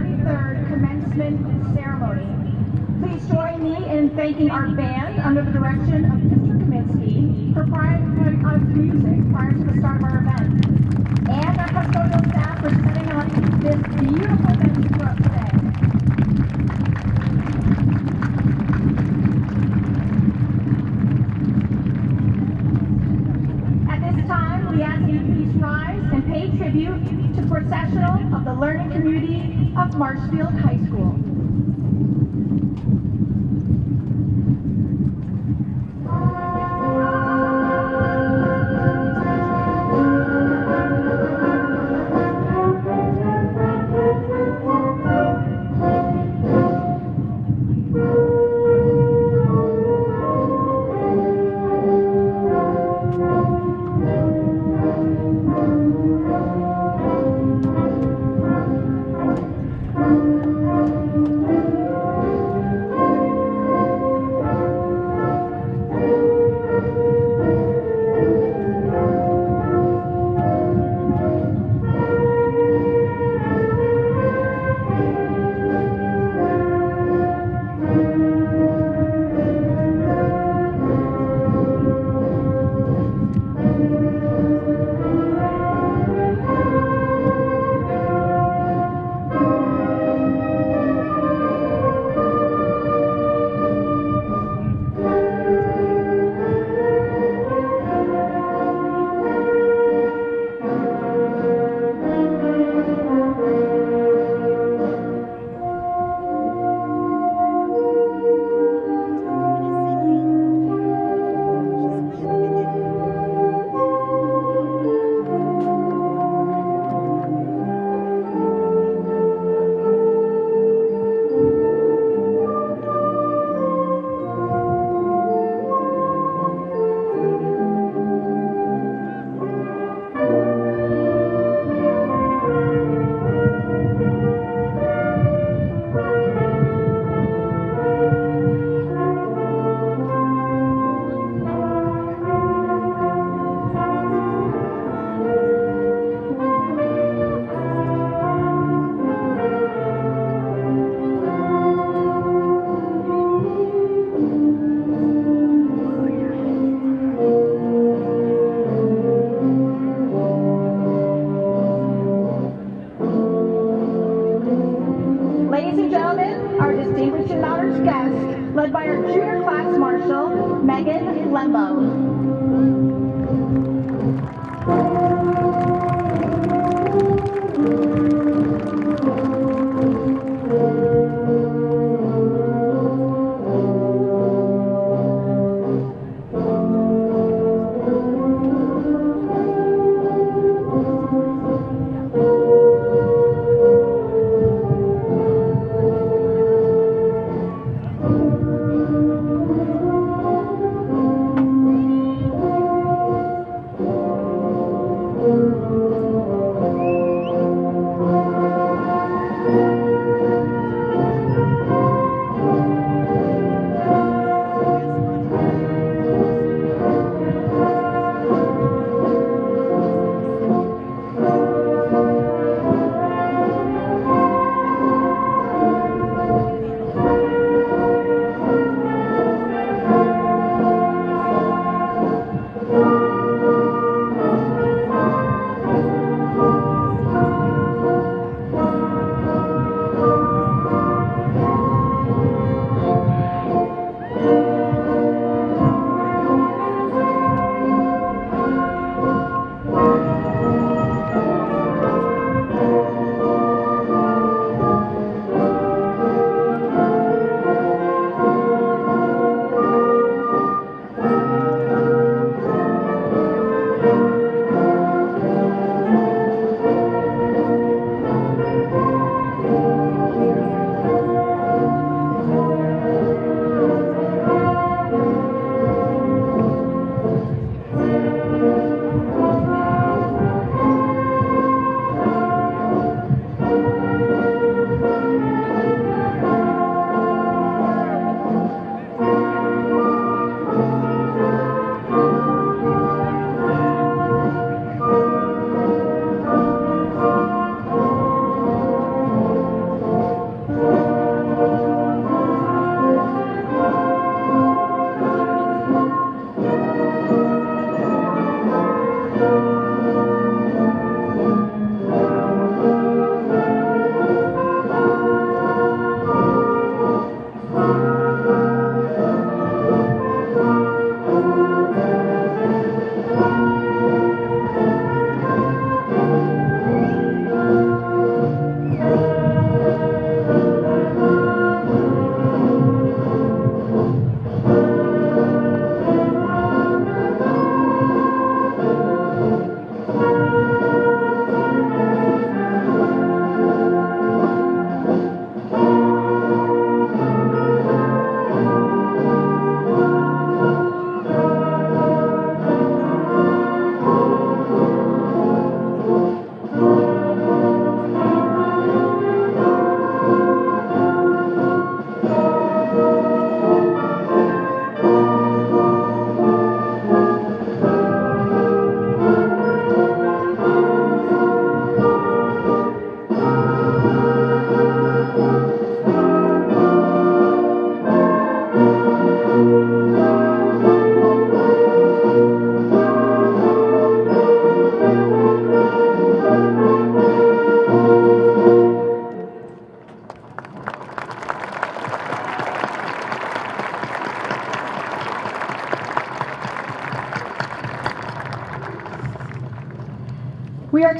33rd commencement ceremony. Please join me in thanking our band under the direction of Mr. Kaminsky for providing us music prior to the start of our event, and our custodial staff for setting up this beautiful venue for us today. At this time, we ask you to please rise and pay tribute to processional of the learning community of Marshfield High School. Ladies and gentlemen, our distinguished and honored guest, led by our junior class marshal, Megan Lembo.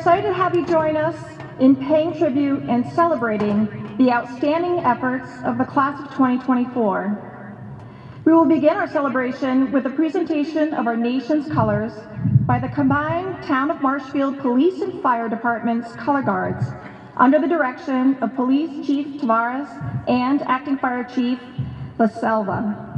excited to have you join us in paying tribute and celebrating the outstanding efforts of the class of 2024. We will begin our celebration with a presentation of our nation's colors by the combined Town of Marshfield Police and Fire Department's Color Guards, under the direction of Police Chief Tavares and Acting Fire Chief La Selva.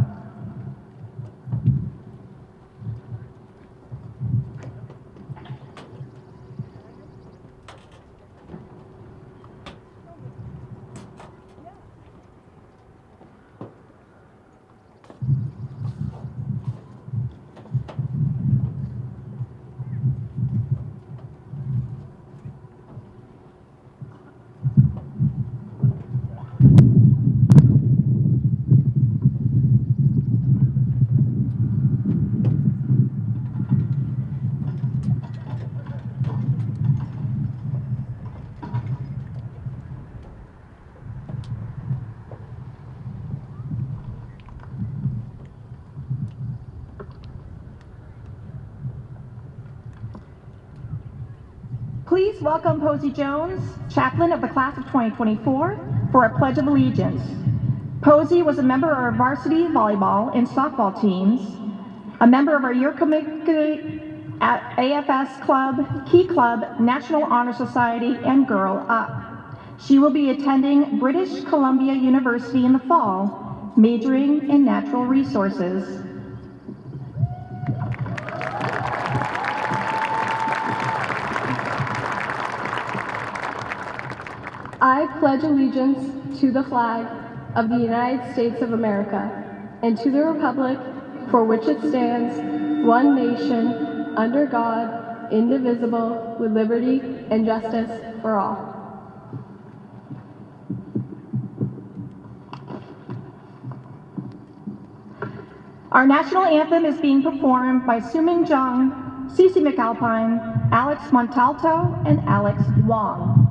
Please welcome Posey Jones, chaplain of the class of 2024, for a Pledge of Allegiance. Posey was a member of our varsity volleyball and softball teams, a member of our year committee at AFS Club, Key Club, National Honor Society, and Girl Up. She will be attending British Columbia University in the fall, majoring in natural resources. I pledge allegiance to the flag of the United States of America and to the republic for which it stands, one nation, under God, indivisible, with liberty and justice for all. Our national anthem is being performed by Sumin Jung, Cece McAlpine, Alex Montalto, and Alex Wong.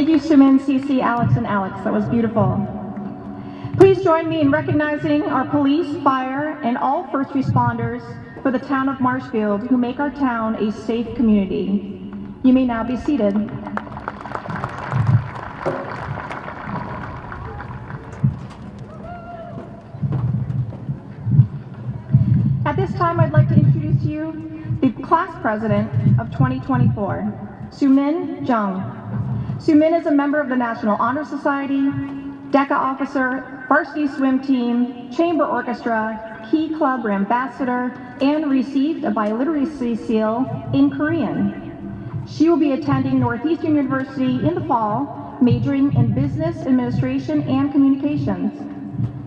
Thank you, Sumin, Cece, Alex, and Alex. That was beautiful. Please join me in recognizing our police, fire, and all first responders for the town of Marshfield who make our town a safe community. You may now be seated. At this time, I'd like to introduce you you the class president of 2024, Sumin Jung. Sumin is a member of the National Honor Society, DECA officer, varsity swim team, chamber orchestra, Key Club ambassador, and received a biliteracy seal in Korean. She will be attending Northeastern University in the fall, majoring in business administration and communications.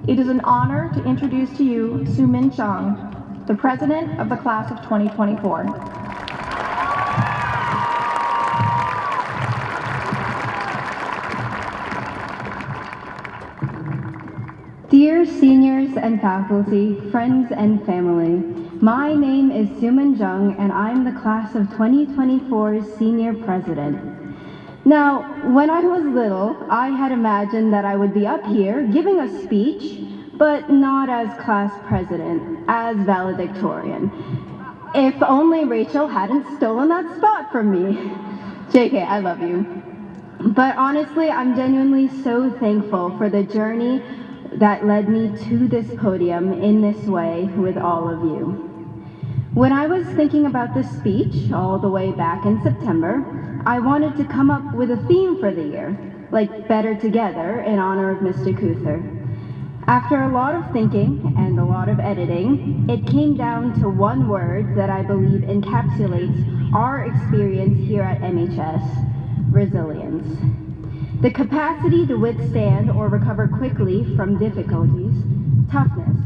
It is an honor to introduce to you Sumin Jung, the president of the class of 2024. Dear seniors and faculty, friends and family, my name is Sumin Jung and I'm the class of 2024's senior president. Now, when I was little, I had imagined that I would be up here giving a speech, but not as class president, as valedictorian. If only Rachel hadn't stolen that spot from me. JK, I love you. But honestly, I'm genuinely so thankful for the journey that led me to this podium in this way with all of you. When I was thinking about this speech all the way back in September, I wanted to come up with a theme for the year, like Better Together in honor of Mr. Kuther. After a lot of thinking and a lot of editing, it came down to one word that I believe encapsulates our experience here at MHS: resilience. The capacity to withstand or recover quickly from difficulties, toughness,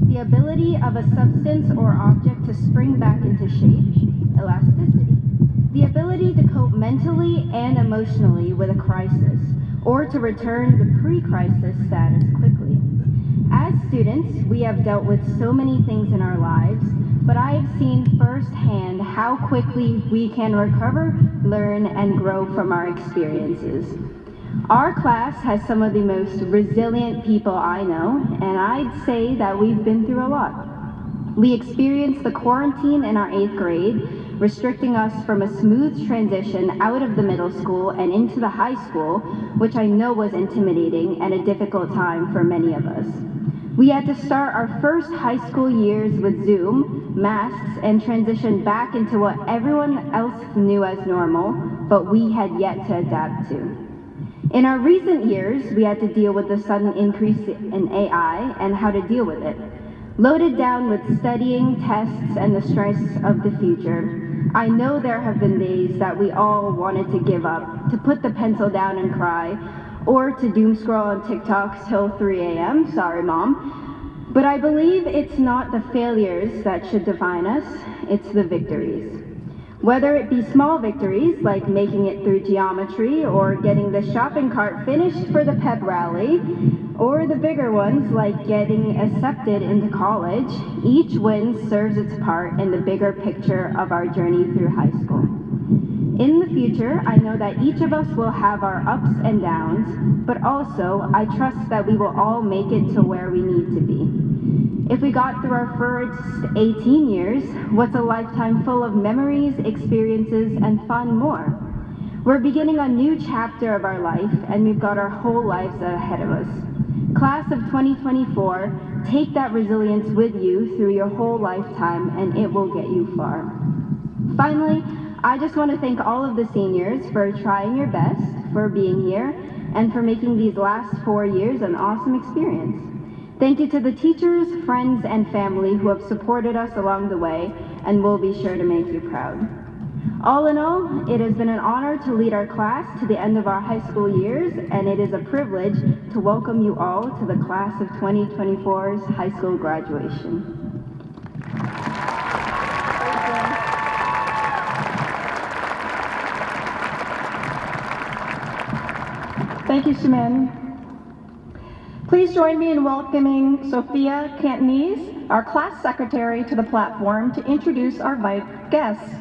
the ability of a substance or object to spring back into shape, elasticity, the ability to cope mentally and emotionally with a crisis, or to return to pre-crisis status quickly. As students, we have dealt with so many things in our lives, but I have seen firsthand how quickly we can recover, learn, and grow from our experiences. Our class has some of the most resilient people I know, and I'd say that we've been through a lot. We experienced the quarantine in our 8th grade, restricting us from a smooth transition out of the middle school and into the high school, which I know was intimidating and a difficult time for many of us. We had to start our first high school years with Zoom, masks, and transition back into what everyone else knew as normal, but we had yet to adapt to. In our recent years, we had to deal with the sudden increase in AI and how to deal with it. Loaded down with studying, tests, and the stress of the future, I know there have been days that we all wanted to give up, to put the pencil down and cry, or to doom scroll on TikTok till 3 a.m. Sorry, Mom. But I believe it's not the failures that should define us, it's the victories. Whether it be small victories, like making it through geometry or getting the shopping cart finished for the pep rally, or the bigger ones, like getting accepted into college, each win serves its part in the bigger picture of our journey through high school. In the future, I know that each of us will have our ups and downs, but also I trust that we will all make it to where we need to be. If we got through our first 18 years, what's a lifetime full of memories, experiences, and fun more? We're beginning a new chapter of our life, and we've got our whole lives ahead of us. Class of 2024, take that resilience with you through your whole lifetime, and it will get you far. Finally, I just want to thank all of the seniors for trying your best, for being here, and for making these last 4 years an awesome experience. Thank you to the teachers, friends, and family who have supported us along the way and will be sure to make you proud. All in all, it has been an honor to lead our class to the end of our high school years, and it is a privilege to welcome you all to the class of 2024's high school graduation. Thank you, Sumin. Please join me in welcoming Sophia Cantonese, our class secretary, to the platform to introduce our guests.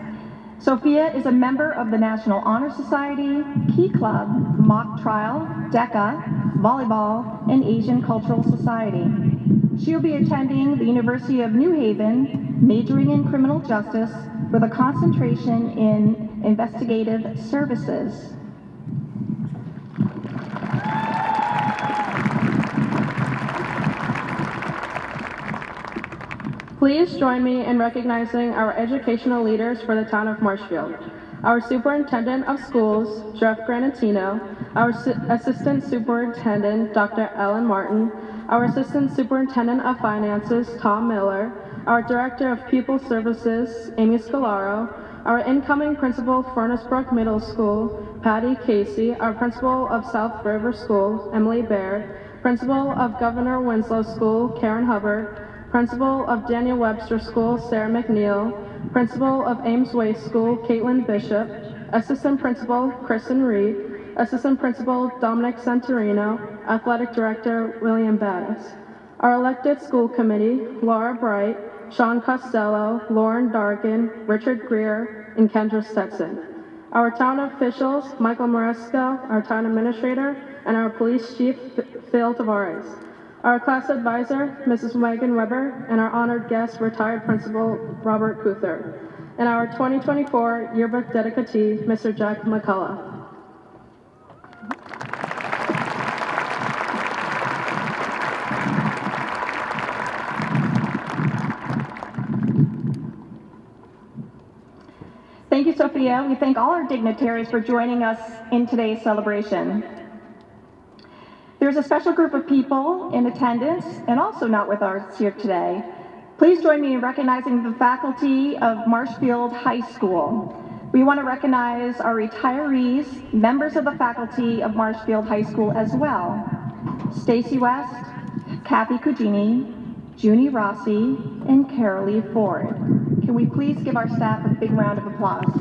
Sophia is a member of the National Honor Society, Key Club, Mock Trial, DECA, Volleyball, and Asian Cultural Society. She will be attending the University of New Haven, majoring in criminal justice with a concentration in investigative services. Please join me in recognizing our educational leaders for the town of Marshfield. Our Superintendent of Schools, Jeff Granatino, our Assistant Superintendent, Dr. Ellen Martin, our Assistant Superintendent of Finances, Tom Miller, our Director of Pupil Services, Amy Scalaro, our incoming Principal, Furnace Brook Middle School, Patty Casey, our Principal of South River School, Emily Baird, Principal of Governor Winslow School, Karen Hubbard, Principal of Daniel Webster School, Sarah McNeil, Principal of Ames Way School, Caitlin Bishop, Assistant Principal, Kristen Reed, Assistant Principal, Dominic Santorino, Athletic Director, William Battis. Our elected school committee, Laura Bright, Sean Costello, Lauren Dargan, Richard Greer, and Kendra Stetson. Our town officials, Michael Moresco, our town administrator, and our police chief, Phil Tavares. Our class advisor, Mrs. Megan Weber, and our honored guest, retired principal, Robert Kuther. And our 2024 yearbook dedicatee, Mr. Jack McCullough. Thank you, Sophia. We thank all our dignitaries for joining us in today's celebration. There's a special group of people in attendance and also not with us here today. Please join me in recognizing the faculty of Marshfield High School. We want to recognize our retirees, members of the faculty of Marshfield High School as well. Stacy West, Kathy Cugini, Junie Rossi, and Carolee Ford. Can we please give our staff a big round of applause?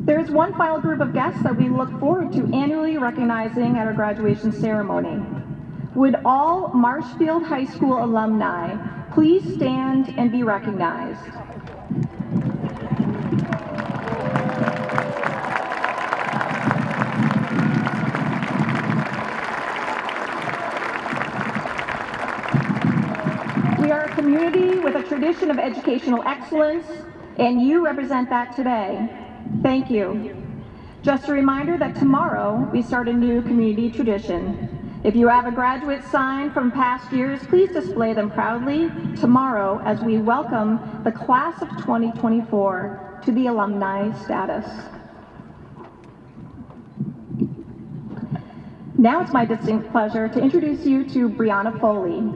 There is one final group of guests that we look forward to annually recognizing at our graduation ceremony. Would all Marshfield High School alumni please stand and be recognized? We are a community with a tradition of educational excellence, and you represent that today. Thank you. Just a reminder that tomorrow we start a new community tradition. If you have a graduate sign from past years, please display them proudly tomorrow as we welcome the class of 2024 to the alumni status. Now it's my distinct pleasure to introduce you to Brianna Foley.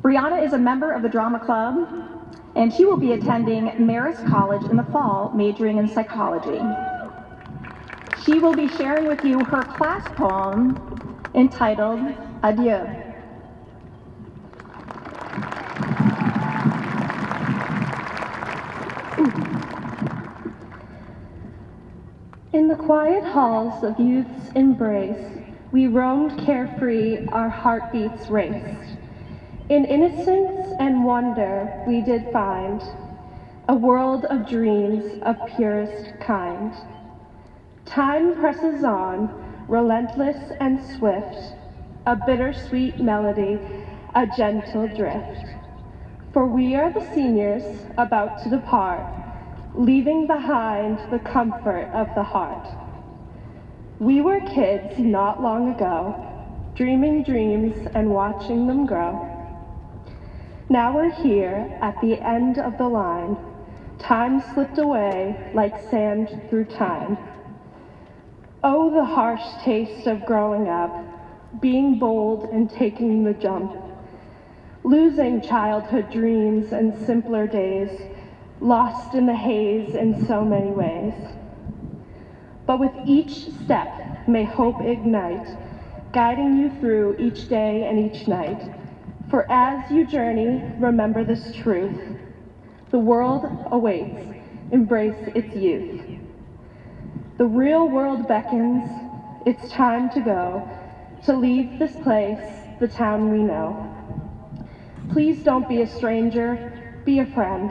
Brianna is a member of the Drama Club, and she will be attending Marist College in the fall, majoring in psychology. She will be sharing with you her class poem entitled Adieu. In the quiet halls of youth's embrace, we roamed carefree, our heartbeats raced. In innocence and wonder we did find a world of dreams of purest kind. Time presses on, relentless and swift, a bittersweet melody, a gentle drift. For we are the seniors about to depart, leaving behind the comfort of the heart. We were kids not long ago, dreaming dreams and watching them grow. Now we're here at the end of the line. Time slipped away like sand through time. Oh, the harsh taste of growing up, being bold and taking the jump. Losing childhood dreams and simpler days, lost in the haze in so many ways. But with each step, may hope ignite, guiding you through each day and each night. For as you journey, remember this truth. The world awaits, embrace its youth. The real world beckons, it's time to go, to leave this place, the town we know. Please don't be a stranger, be a friend,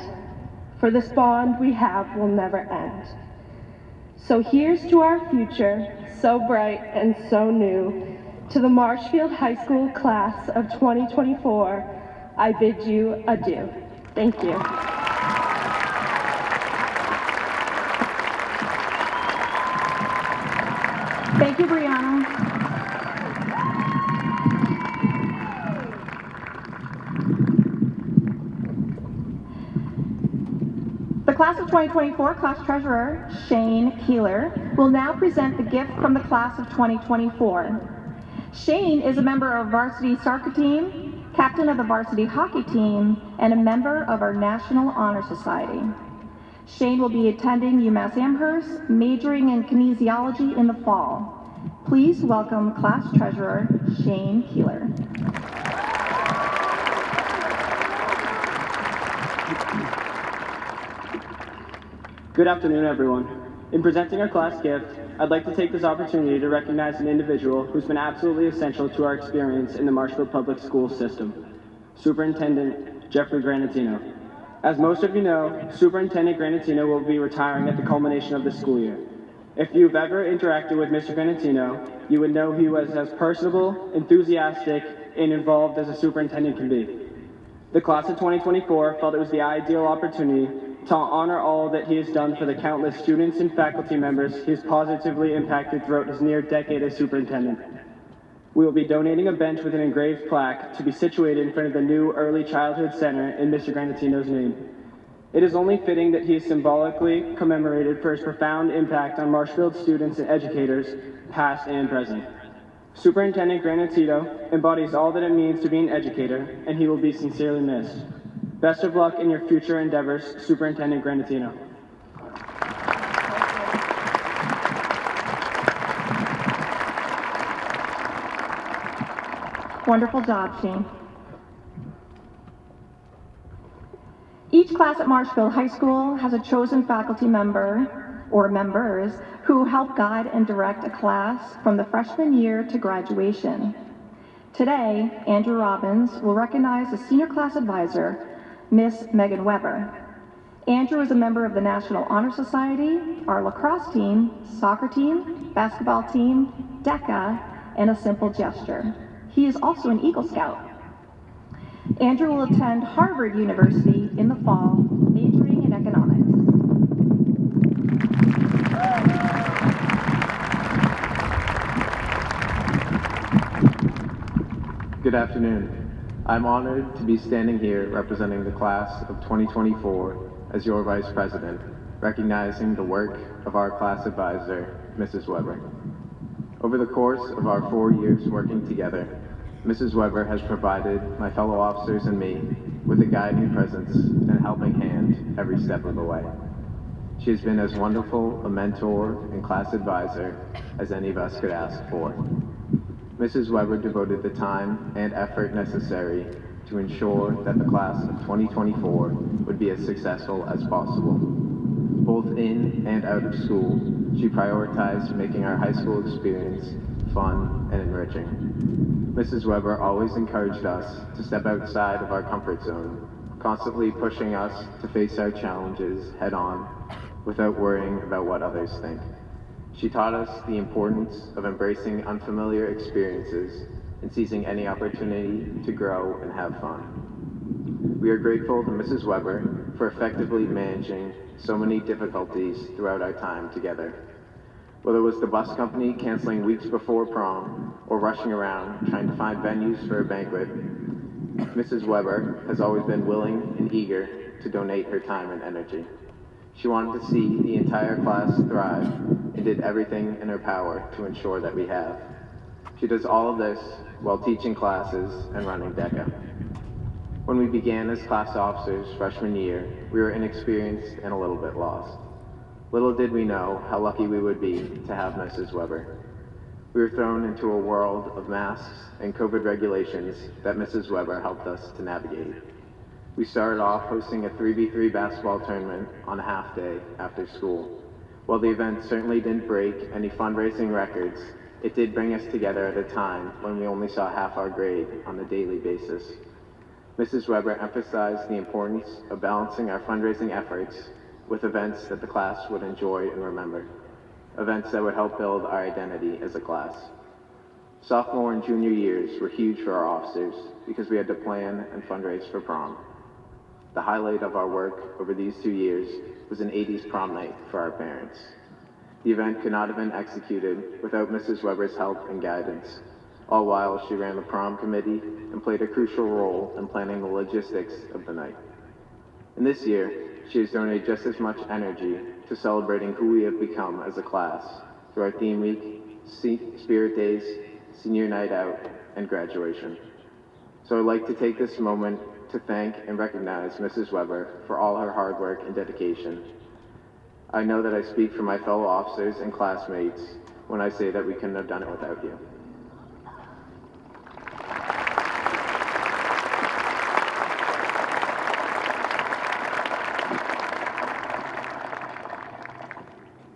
for this bond we have will never end. So here's to our future, so bright and so new. To the Marshfield High School class of 2024, I bid you adieu. Thank you. Thank Thank you, Brianna. The class of 2024 class treasurer, Shane Keeler, will now present the gift from the class of 2024. Shane is a member of our varsity soccer team, captain of the varsity hockey team, and a member of our National Honor Society. Shane will be attending UMass Amherst, majoring in kinesiology in the fall. Please welcome class treasurer, Shane Keeler. Good afternoon, everyone. In presenting our class gift, I'd like to take this opportunity to recognize an individual who's been absolutely essential to our experience in the Marshfield Public School system, Superintendent Jeffrey Granatino. As most of you know, Superintendent Granatino will be retiring at the culmination of the school year. If you've ever interacted with Mr. Granatino, you would know he was as personable, enthusiastic, and involved as a superintendent can be. The class of 2024 felt it was the ideal opportunity to honor all that he has done for the countless students and faculty members he has positively impacted throughout his near decade as superintendent. We will be donating a bench with an engraved plaque to be situated in front of the new Early Childhood Center in Mr. Granatino's name. It is only fitting that he is symbolically commemorated for his profound impact on Marshfield students and educators, past and present. Superintendent Granatino embodies all that it means to be an educator, and he will be sincerely missed. Best of luck in your future endeavors, Superintendent Granatino. Wonderful job, Shane. Each class at Marshfield High School has a chosen faculty member or members who help guide and direct a class from the freshman year to graduation. Today, Andrew Robbins will recognize the senior class advisor, Miss Megan Weber. Andrew is a member of the National Honor Society, our lacrosse team, soccer team, basketball team, DECA, and A Simple Gesture. He is also an Eagle Scout. Andrew will attend Harvard University in the fall, majoring in economics. Good afternoon. I'm honored to be standing here representing the class of 2024 as your Vice President, recognizing the work of our class advisor, Mrs. Weber. Over the course of our 4 years working together, Mrs. Weber has provided my fellow officers and me with a guiding presence and helping hand every step of the way. She has been as wonderful a mentor and class advisor as any of us could ask for. Mrs. Weber devoted the time and effort necessary to ensure that the class of 2024 would be as successful as possible. Both in and out of school, she prioritized making our high school experience fun and enriching. Mrs. Weber always encouraged us to step outside of our comfort zone, constantly pushing us to face our challenges head on without worrying about what others think. She taught us the importance of embracing unfamiliar experiences and seizing any opportunity to grow and have fun. We are grateful to Mrs. Weber for effectively managing so many difficulties throughout our time together. Whether it was the bus company canceling weeks before prom or rushing around trying to find venues for a banquet, Mrs. Weber has always been willing and eager to donate her time and energy. She wanted to see the entire class thrive and did everything in her power to ensure that we have. She does all of this while teaching classes and running DECA. When we began as class officers freshman year, we were inexperienced and a little bit lost. Little did we know how lucky we would be to have Mrs. Weber. We were thrown into a world of masks and COVID regulations that Mrs. Weber helped us to navigate. We started off hosting a 3v3 basketball tournament on a half day after school. While the event certainly didn't break any fundraising records, it did bring us together at a time when we only saw half our grade on a daily basis. Mrs. Weber emphasized the importance of balancing our fundraising efforts with events that the class would enjoy and remember, events that would help build our identity as a class. Sophomore and junior years were huge for our officers because we had to plan and fundraise for prom. The highlight of our work over these 2 years was an 80s prom night for our parents. The event could not have been executed without Mrs. Weber's help and guidance, all while she ran the prom committee and played a crucial role in planning the logistics of the night. And this year, she has donated just as much energy to celebrating who we have become as a class through our theme week, spirit days, senior night out, and graduation. So I'd like to take this moment to thank and recognize Mrs. Weber for all her hard work and dedication. I know that I speak for my fellow officers and classmates when I say that we couldn't have done it without you.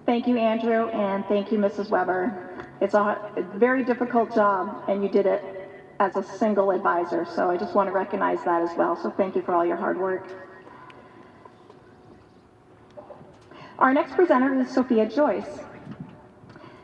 Thank you, Andrew, and thank you, Mrs. Weber. It's a very difficult job, and you did it as a single advisor, so I just want to recognize that as well. So thank you for all your hard work. Our next presenter is Sophia Joyce.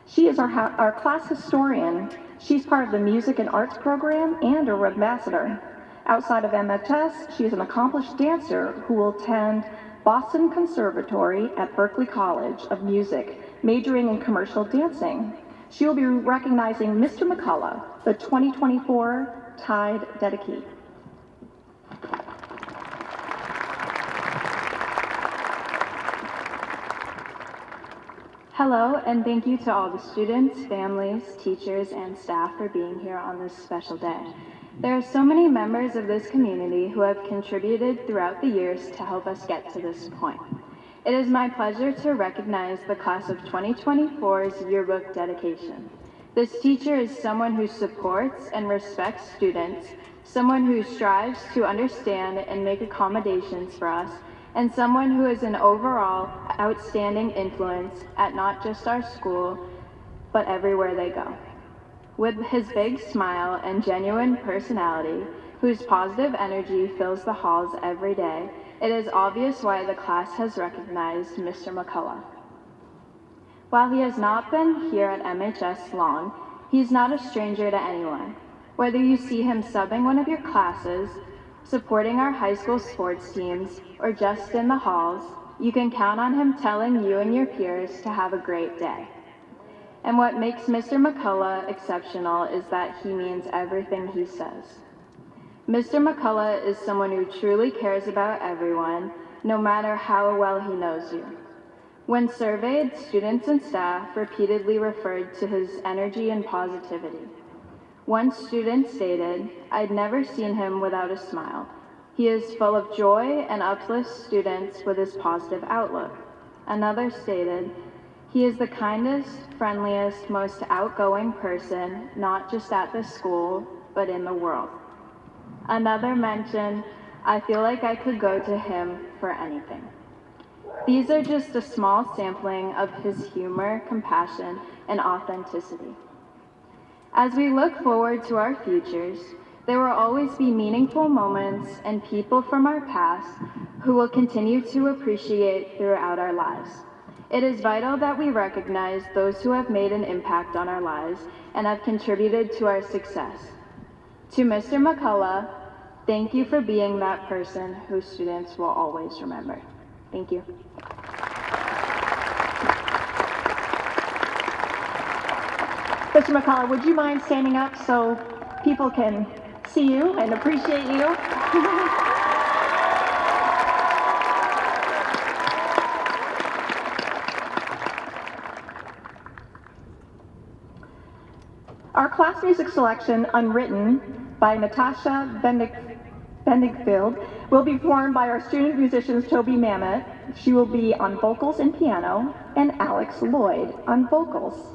She is our class historian. She's part of the Music and Arts program and a ambassador. Outside of MHS, she is an accomplished dancer who will attend Boston Conservatory at Berklee College of Music, majoring in commercial dancing. She will be recognizing Mr. McCullough, the 2024 Tide Dedicee. Hello, and thank you to all the students, families, teachers, and staff for being here on this special day. There are so many members of this community who have contributed throughout the years to help us get to this point. It is my pleasure to recognize the class of 2024's yearbook dedication. This teacher is someone who supports and respects students, someone who strives to understand and make accommodations for us, and someone who is an overall outstanding influence at not just our school, but everywhere they go. With his big smile and genuine personality, whose positive energy fills the halls every day, it is obvious why the class has recognized Mr. McCullough. While he has not been here at MHS long, he's not a stranger to anyone. Whether you see him subbing one of your classes, supporting our high school sports teams, or just in the halls, you can count on him telling you and your peers to have a great day. And what makes Mr. McCullough exceptional is that he means everything he says. Mr. McCullough is someone who truly cares about everyone, no matter how well he knows you. When surveyed, students and staff repeatedly referred to his energy and positivity. One student stated, "I'd never seen him without a smile. He is full of joy and uplifts students with his positive outlook." Another stated, "He is the kindest, friendliest, most outgoing person, not just at the school, but in the world." Another mentioned, "I feel like I could go to him for anything." These are just a small sampling of his humor, compassion, and authenticity. As we look forward to our futures, there will always be meaningful moments and people from our past who will continue to appreciate throughout our lives. It is vital that we recognize those who have made an impact on our lives and have contributed to our success. To Mr. McCullough, thank you for being that person who students will always remember. Thank you. Mr. McCullough, would you mind standing up so people can see you and appreciate you? Our class music selection, Unwritten, by Natasha Bendingfield, will be performed by our student musicians Toby Mamet. She will be on vocals and piano, and Alex Lloyd on vocals.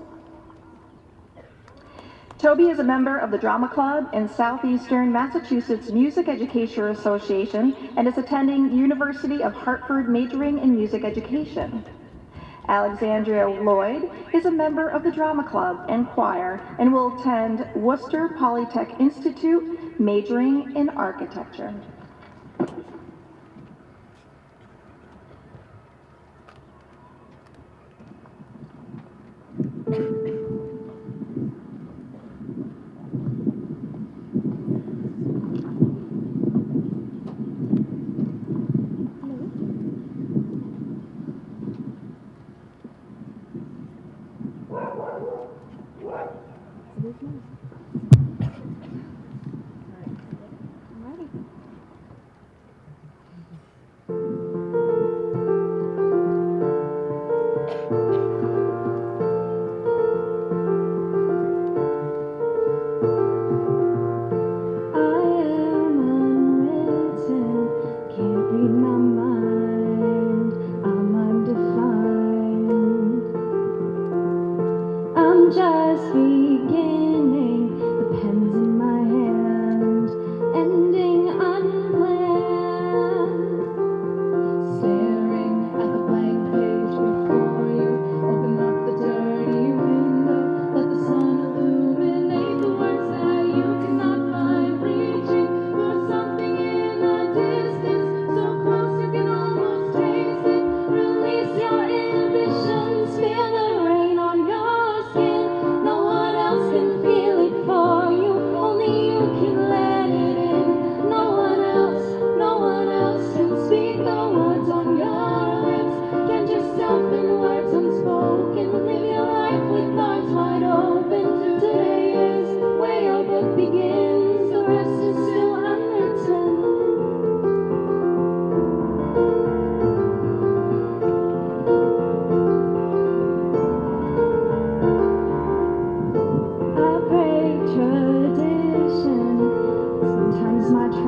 Toby is a member of the Drama Club in Southeastern Massachusetts Music Education Association and is attending University of Hartford majoring in music education. Alexandria Lloyd is a member of the Drama Club and choir and will attend Worcester Polytech Institute majoring in architecture.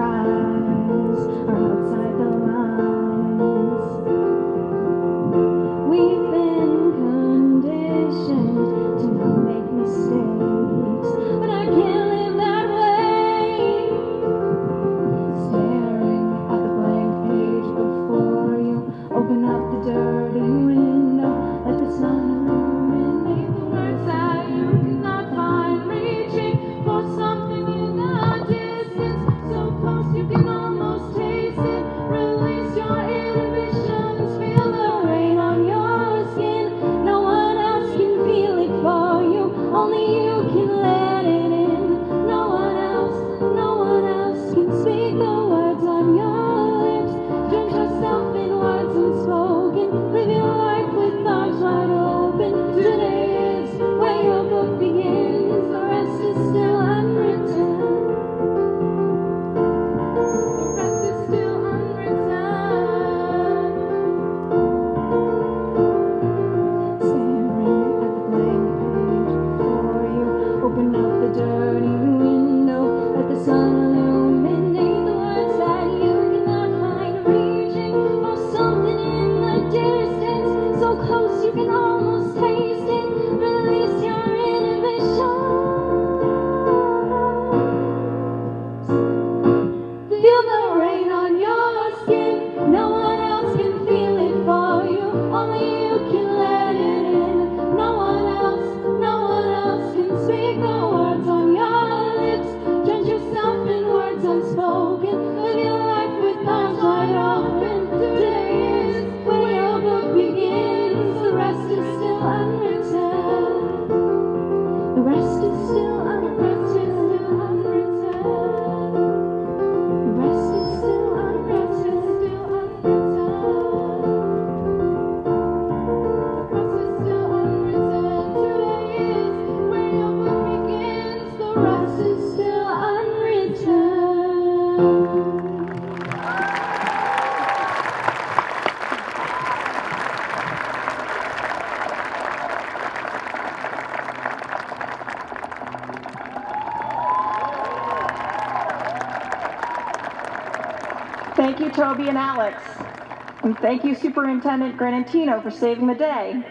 cries are outside the lines. We've been conditioned to not make mistakes, but I can't live that way. Staring at the blank page before you, open up the dirty window, let the sun illuminate the words that you cannot find, reaching for something in the distance, so close you can almost taste it. Release your inhibitions, feel the rain on your skin. No one else can feel it for you, only you can let it in. No one else can speak the words on your lips. Drench yourself in words unspoken, live your life with arms wide open. Today is where your book begins, the rest is still unwritten. The rest is still unwritten. Staring at the blank page before you, open up the dirty window, let the sun illuminate the words that you cannot find, reaching for something in the distance, so close you can almost taste it. Release your inhibitions. Feel the rain on your skin. No one else can feel it for you, only you can let it in. No one else can speak the words on your lips. Drench yourself in words unspoken, live your life with arms wide open. Today is where your book begins, the rest is still unwritten. The rest is still unwritten. The rest is still unwritten. The rest is still unwritten. Today is where your book begins. The rest is still unwritten. Thank you, Toby and Alex. And thank you, Superintendent Granatino, for saving the day.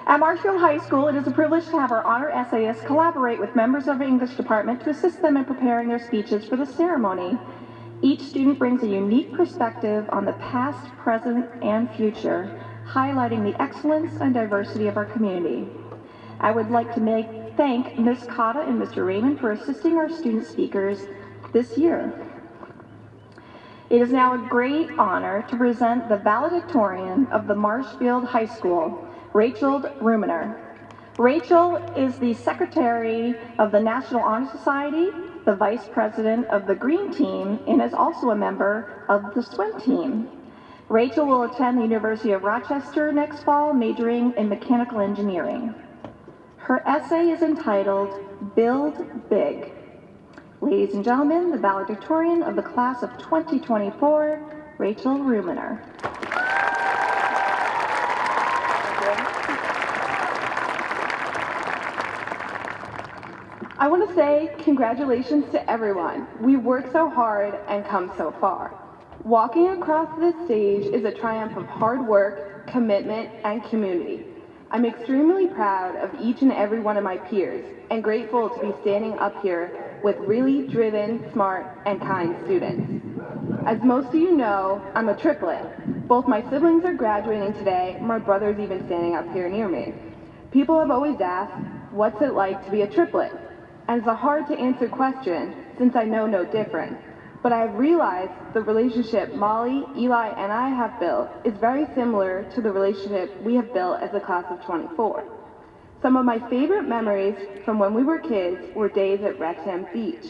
At Marshfield High School, it is a privilege to have our honor essayists collaborate with members of the English department to assist them in preparing their speeches for the ceremony. Each student brings a unique perspective on the past, present, and future, highlighting the excellence and diversity of our community. I would like to thank Ms. Cotta and Mr. Raymond for assisting our student speakers this year. It is now a great honor to present the valedictorian of the Marshfield High School, Rachel Ruminer. Rachel is the secretary of the National Honor Society, the vice president of the Green Team, and is also a member of the swim team. Rachel will attend the University of Rochester next fall, majoring in mechanical engineering. Her essay is entitled, Build Big. Ladies and gentlemen, the valedictorian of the class of 2024, Rachel Ruminer. I want to say congratulations to everyone. We worked so hard and come so far. Walking across this stage is a triumph of hard work, commitment, and community. I'm extremely proud of each and every one of my peers and grateful to be standing up here with really driven, smart, and kind students. As most of you know, I'm a triplet. Both my siblings are graduating today, my brother's even standing up here near me. People have always asked, what's it like to be a triplet? And it's a hard to answer question since I know no different. But I've realized the relationship Molly, Eli, and I have built is very similar to the relationship we have built as a class of 24. Some of my favorite memories from when we were kids were days at Wrexham Beach.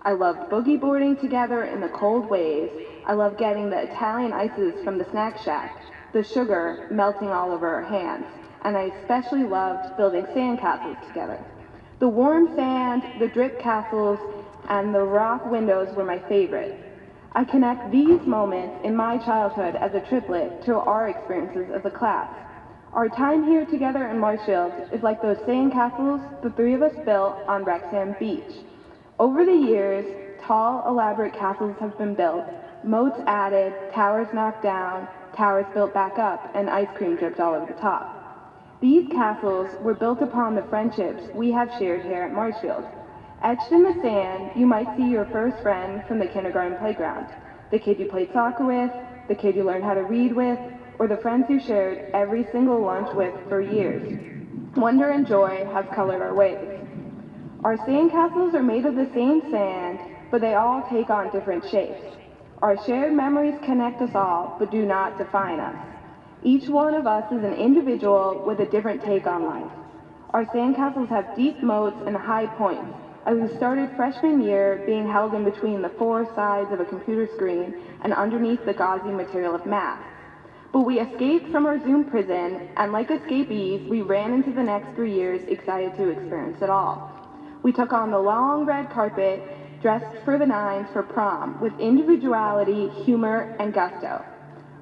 I loved boogie boarding together in the cold waves. I loved getting the Italian ices from the snack shack, the sugar melting all over our hands, and I especially loved building sandcastles together. The warm sand, the drip castles, and the rock windows were my favorite. I connect these moments in my childhood as a triplet to our experiences as a class. Our time here together in Marshfield is like those sandcastles the three of us built on Wrexham Beach. Over the years, tall, elaborate castles have been built, moats added, towers knocked down, towers built back up, and ice cream dripped all over the top. These castles were built upon the friendships we have shared here at Marshfield. Etched in the sand, you might see your first friend from the kindergarten playground, the kid you played soccer with, the kid you learned how to read with, or the friends you shared every single lunch with for years. Wonder and joy have colored our ways. Our sandcastles are made of the same sand, but they all take on different shapes. Our shared memories connect us all, but do not define us. Each one of us is an individual with a different take on life. Our sandcastles have deep moats and high points, as we started freshman year being held in between the four sides of a computer screen and underneath the gauzy material of math. But we escaped from our Zoom prison, and like escapees, we ran into the next 3 years excited to experience it all. We took on the long red carpet, dressed for the nines for prom, with individuality, humor, and gusto.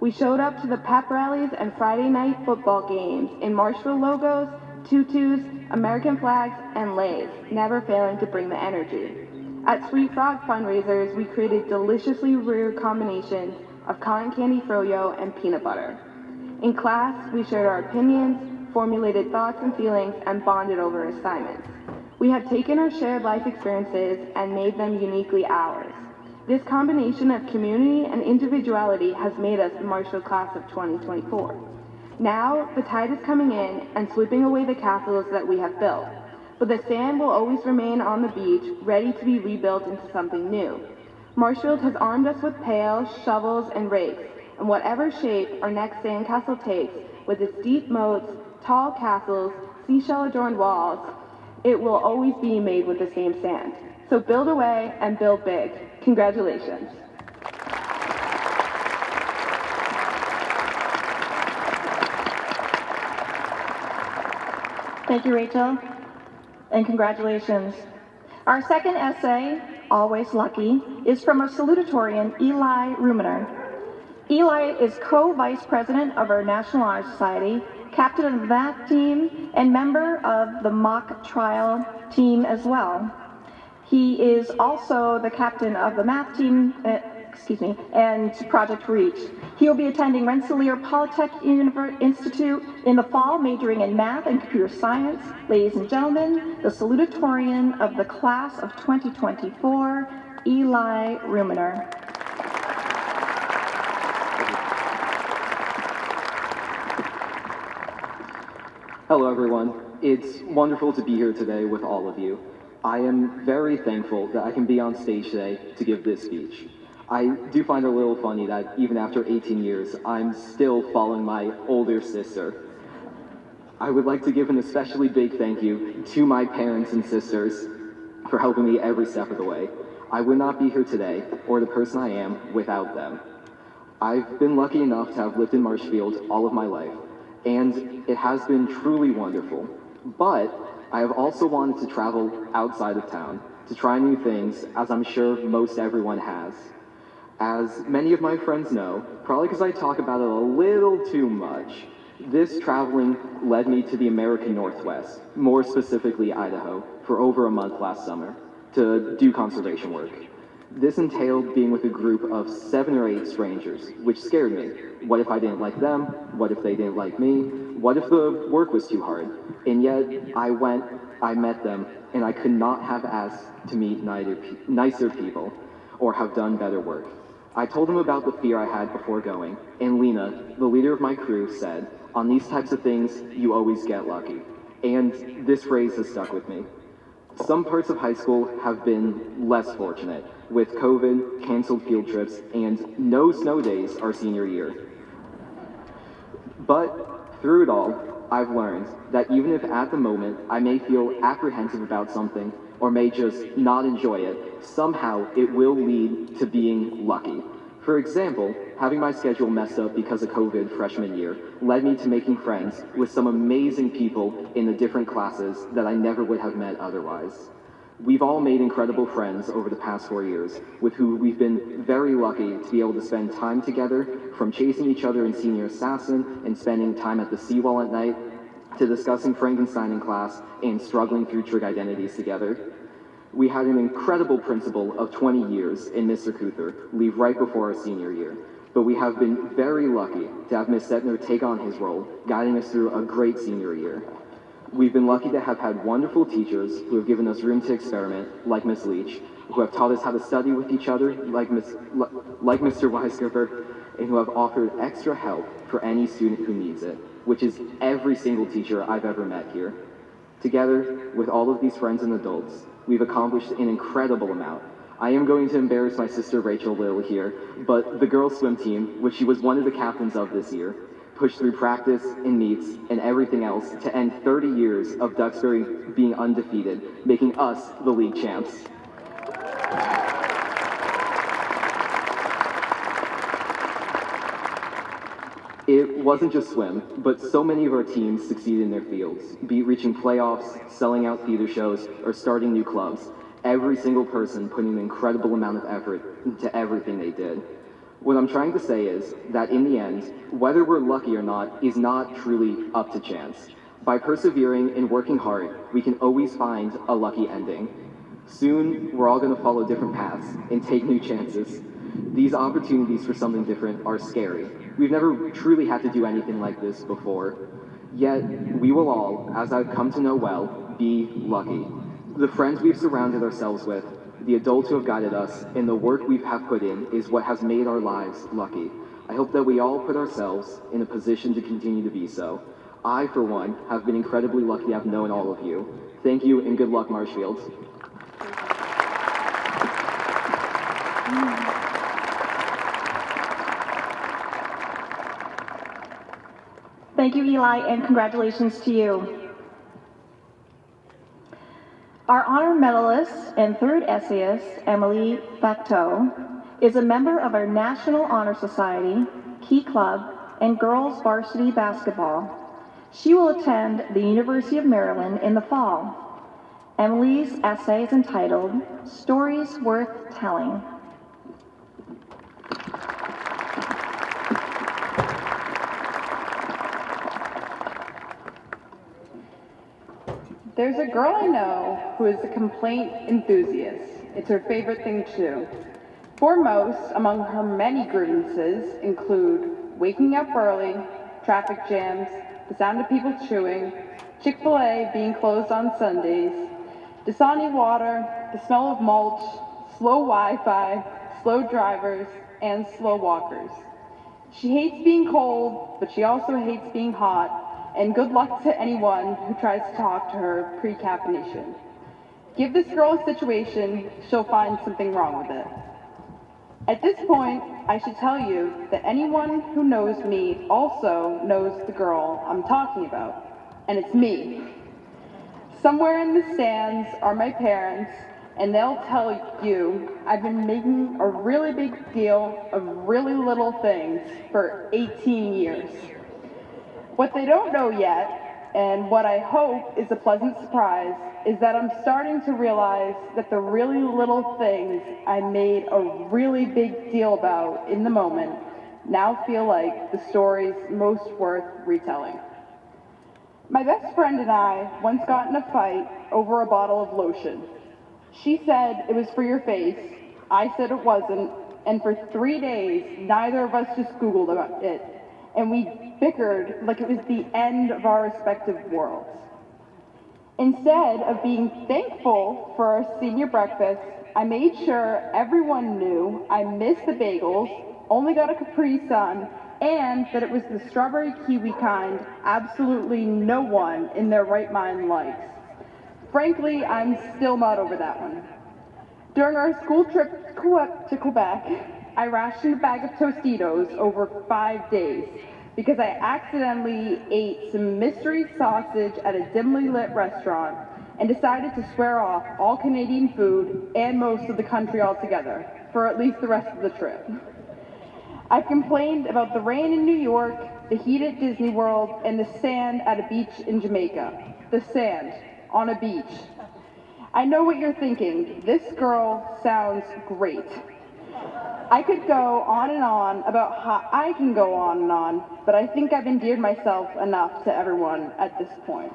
We showed up to the pep rallies and Friday night football games in Marshfield logos, tutus, American flags, and leis, never failing to bring the energy. At Sweet Frog fundraisers, we created deliciously reared combinations of cotton candy froyo and peanut butter. In class, we shared our opinions, formulated thoughts and feelings, and bonded over assignments. We have taken our shared life experiences and made them uniquely ours. This combination of community and individuality has made us the Marshfield Class of 2024. Now, the tide is coming in and sweeping away the castles that we have built, but the sand will always remain on the beach, ready to be rebuilt into something new. Marshfield has armed us with pails, shovels, and rakes, and whatever shape our next sandcastle takes, with its deep moats, tall castles, seashell-adorned walls, it will always be made with the same sand. So build away and build big. Congratulations. Thank you, Rachel, and congratulations. Our second essay, Always Lucky, is from our salutatorian, Eli Ruminer. Eli is co-vice president of our National Honor Society, captain of the math team, and member of the mock trial team as well. He is also the captain of the math team, and Project Reach. He will be attending Rensselaer Polytech Institute in the fall, majoring in math and computer science. Ladies and gentlemen, the salutatorian of the class of 2024, Eli Ruminer. Hello, everyone. It's wonderful to be here today with all of you. I am very thankful that I can be on stage today to give this speech. I do find it a little funny that even after 18 years, I'm still following my older sister. I would like to give an especially big thank you to my parents and sisters for helping me every step of the way. I would not be here today, or the person I am, without them. I've been lucky enough to have lived in Marshfield all of my life, and it has been truly wonderful. But I have also wanted to travel outside of town, to try new things, as I'm sure most everyone has. As many of my friends know, probably because I talk about it a little too much, this traveling led me to the American Northwest, more specifically Idaho, for over a month last summer, to do conservation work. This entailed being with a group of 7 or 8 strangers, which scared me. What if I didn't like them? What if they didn't like me? What if the work was too hard? And yet, I went, I met them, and I could not have asked to meet nicer people or have done better work. I told them about the fear I had before going, and Lena, the leader of my crew, said, "On these types of things, you always get lucky." And this phrase has stuck with me. Some parts of high school have been less fortunate, with COVID, canceled field trips, and no snow days our senior year. But through it all, I've learned that even if at the moment I may feel apprehensive about something, or may just not enjoy it, somehow it will lead to being lucky. For example, having my schedule messed up because of COVID freshman year led me to making friends with some amazing people in the different classes that I never would have met otherwise. We've all made incredible friends over the past 4 years, with who we've been very lucky to be able to spend time together, from chasing each other in Senior Assassin and spending time at the seawall at night, to discussing Frankenstein in class and struggling through trig identities together. We had an incredible principal of 20 years in Mr. Kuther leave right before our senior year, but we have been very lucky to have Ms. Setner take on his role, guiding us through a great senior year. We've been lucky to have had wonderful teachers who have given us room to experiment, like Ms. Leach, who have taught us how to study with each other, like Mr. Weisgerber, and who have offered extra help for any student who needs it, which is every single teacher I've ever met here. Together, with all of these friends and adults, we've accomplished an incredible amount. I am going to embarrass my sister Rachel a little here, but the girls' swim team, which she was one of the captains of this year, pushed through practice and meets and everything else to end 30 years of Duxbury being undefeated, making us the league champs. It wasn't just swim, but so many of our teams succeeded in their fields, be it reaching playoffs, selling out theater shows, or starting new clubs. Every single person put an incredible amount of effort into everything they did. What I'm trying to say is that in the end, whether we're lucky or not is not truly up to chance. By persevering and working hard, we can always find a lucky ending. Soon, we're all going to follow different paths and take new chances. These opportunities for something different are scary. We've never truly had to do anything like this before. Yet, we will all, as I've come to know well, be lucky. The friends we've surrounded ourselves with, the adults who have guided us, and the work we have put in is what has made our lives lucky. I hope that we all put ourselves in a position to continue to be so. I, for one, have been incredibly lucky to have known all of you. Thank you and good luck, Marshfield. Thank you, Eli, and congratulations to you. Our honor medalist and third essayist, Emily Facteau, is a member of our National Honor Society, Key Club, and Girls Varsity Basketball. She will attend the University of Maryland in the fall. Emily's essay is entitled, Stories Worth Telling. There's a girl I know who is a complaint enthusiast. It's her favorite thing to do. Foremost among her many grievances include waking up early, traffic jams, the sound of people chewing, Chick-fil-A being closed on Sundays, Dasani water, the smell of mulch, slow Wi-Fi, slow drivers, and slow walkers. She hates being cold, but she also hates being hot, and good luck to anyone who tries to talk to her pre-caffeination. Give this girl a situation, she'll find something wrong with it. At this point, I should tell you that anyone who knows me also knows the girl I'm talking about, and it's me. Somewhere in the stands are my parents, and they'll tell you I've been making a really big deal of really little things for 18 years. What they don't know yet, and what I hope is a pleasant surprise, is that I'm starting to realize that the really little things I made a really big deal about in the moment now feel like the stories most worth retelling. My best friend and I once got in a fight over a bottle of lotion. She said it was for your face, I said it wasn't, and for 3 days, neither of us just Googled about it, and we bickered like it was the end of our respective worlds. Instead of being thankful for our senior breakfast, I made sure everyone knew I missed the bagels, only got a Capri Sun, and that it was the strawberry kiwi kind absolutely no one in their right mind likes. Frankly, I'm still not over that one. During our school trip to Quebec, I rationed a bag of Tostitos over 5 days because I accidentally ate some mystery sausage at a dimly lit restaurant and decided to swear off all Canadian food and most of the country altogether for at least the rest of the trip. I've complained about the rain in New York, the heat at Disney World, and the sand at a beach in Jamaica. The sand on a beach. I know what you're thinking. This girl sounds great. I could go on and on about how I can go on and on, but I think I've endeared myself enough to everyone at this point.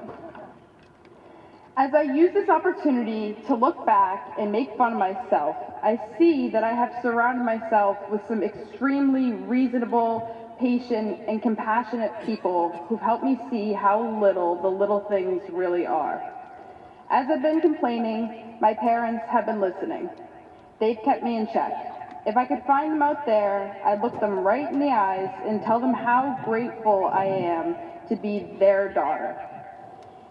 As I use this opportunity to look back and make fun of myself, I see that I have surrounded myself with some extremely reasonable, patient, and compassionate people who've helped me see how little the little things really are. As I've been complaining, my parents have been listening. They've kept me in check. If I could find them out there, I'd look them right in the eyes and tell them how grateful I am to be their daughter.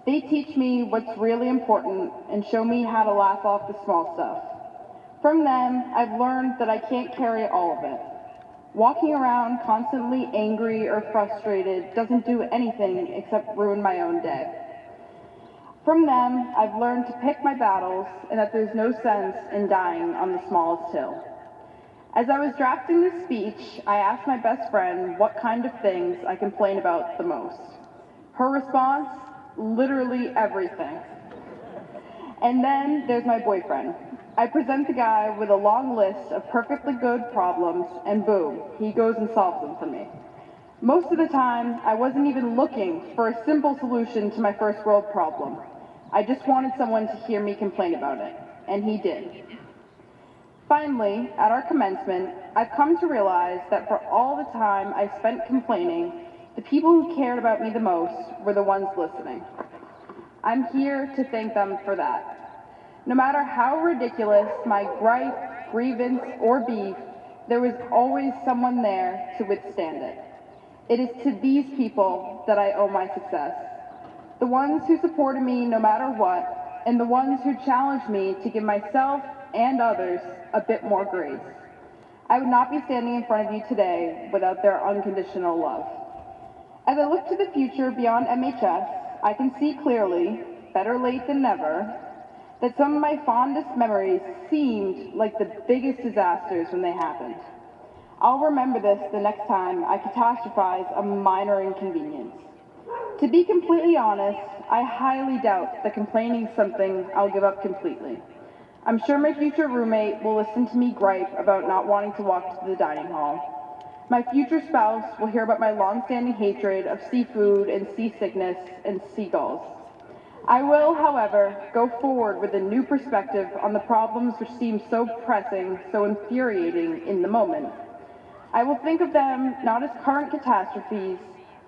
They teach me what's really important and show me how to laugh off the small stuff. From them, I've learned that I can't carry all of it. Walking around constantly angry or frustrated doesn't do anything except ruin my own day. From them, I've learned to pick my battles and that there's no sense in dying on the smallest hill. As I was drafting this speech, I asked my best friend what kind of things I complain about the most. Her response, literally everything. And then there's my boyfriend. I present the guy with a long list of perfectly good problems, and boom, he goes and solves them for me. Most of the time, I wasn't even looking for a simple solution to my first world problem. I just wanted someone to hear me complain about it, and he did. Finally, at our commencement, I've come to realize that for all the time I spent complaining, the people who cared about me the most were the ones listening. I'm here to thank them for that. No matter how ridiculous my gripe, grievance, or beef, there was always someone there to withstand it. It is to these people that I owe my success. The ones who supported me no matter what, and the ones who challenged me to give myself and others a bit more grace. I would not be standing in front of you today without their unconditional love. As I look to the future beyond MHS, I can see clearly, better late than never, that some of my fondest memories seemed like the biggest disasters when they happened. I'll remember this the next time I catastrophize a minor inconvenience. To be completely honest, I highly doubt that complaining is something I'll give up completely. I'm sure my future roommate will listen to me gripe about not wanting to walk to the dining hall. My future spouse will hear about my long-standing hatred of seafood and seasickness and seagulls. I will, however, go forward with a new perspective on the problems which seem so pressing, so infuriating in the moment. I will think of them not as current catastrophes,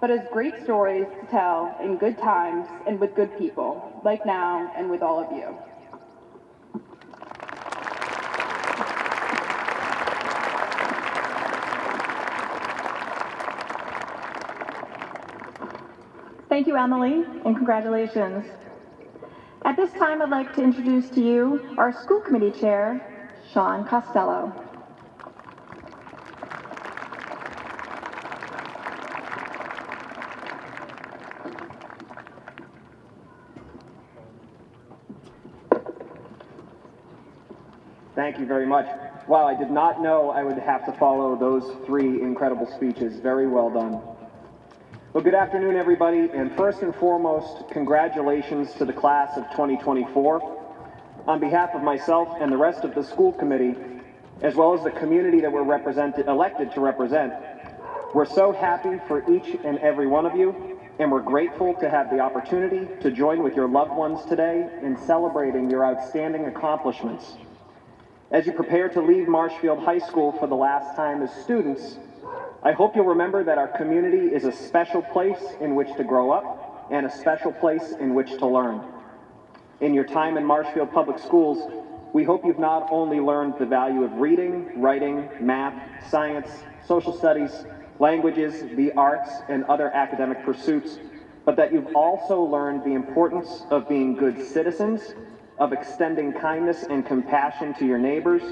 but as great stories to tell in good times and with good people, like now and with all of you. Thank you, Emily, and congratulations. At this time, I'd like to introduce to you our school committee chair, Sean Costello. Thank you very much. Wow, I did not know I would have to follow those three incredible speeches. Very well done. Well, good afternoon, everybody, and first and foremost, congratulations to the class of 2024. On behalf of myself and the rest of the school committee, as well as the community that we're elected to represent, we're so happy for each and every one of you, and we're grateful to have the opportunity to join with your loved ones today in celebrating your outstanding accomplishments. As you prepare to leave Marshfield High School for the last time as students, I hope you'll remember that our community is a special place in which to grow up and a special place in which to learn. In your time in Marshfield Public Schools, we hope you've not only learned the value of reading, writing, math, science, social studies, languages, the arts, and other academic pursuits, but that you've also learned the importance of being good citizens, of extending kindness and compassion to your neighbors,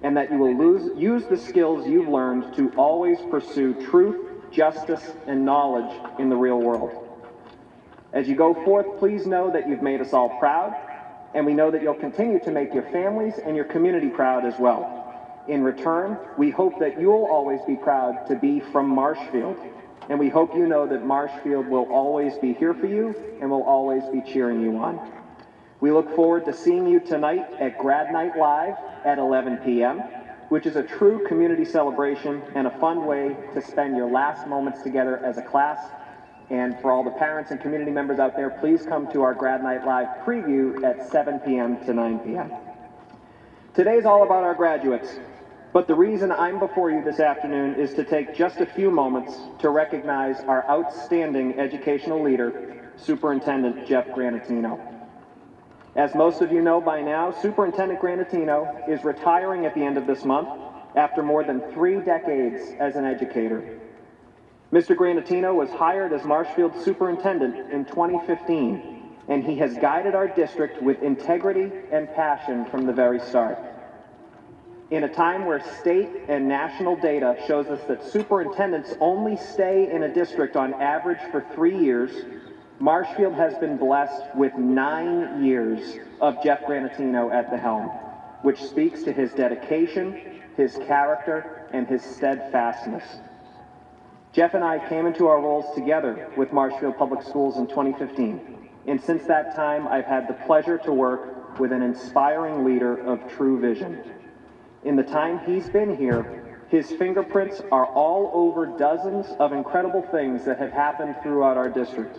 and that you will use the skills you've learned to always pursue truth, justice, and knowledge in the real world. As you go forth, please know that you've made us all proud, and we know that you'll continue to make your families and your community proud as well. In return, we hope that you'll always be proud to be from Marshfield, and we hope you know that Marshfield will always be here for you and will always be cheering you on. We look forward to seeing you tonight at Grad Night Live at 11 p.m., which is a true community celebration and a fun way to spend your last moments together as a class. And for all the parents and community members out there, please come to our Grad Night Live preview at 7 p.m. to 9 p.m. Today's all about our graduates, but the reason I'm before you this afternoon is to take just a few moments to recognize our outstanding educational leader, Superintendent Jeff Granatino. As most of you know by now, Superintendent Granatino is retiring at the end of this month after more than 3 decades as an educator. Mr. Granatino was hired as Marshfield Superintendent in 2015, and he has guided our district with integrity and passion from the very start. In a time where state and national data shows us that superintendents only stay in a district on average for 3 years, Marshfield has been blessed with 9 years of Jeff Granatino at the helm, which speaks to his dedication, his character, and his steadfastness. Jeff and I came into our roles together with Marshfield Public Schools in 2015, and since that time I've had the pleasure to work with an inspiring leader of true vision. In the time he's been here, his fingerprints are all over dozens of incredible things that have happened throughout our district.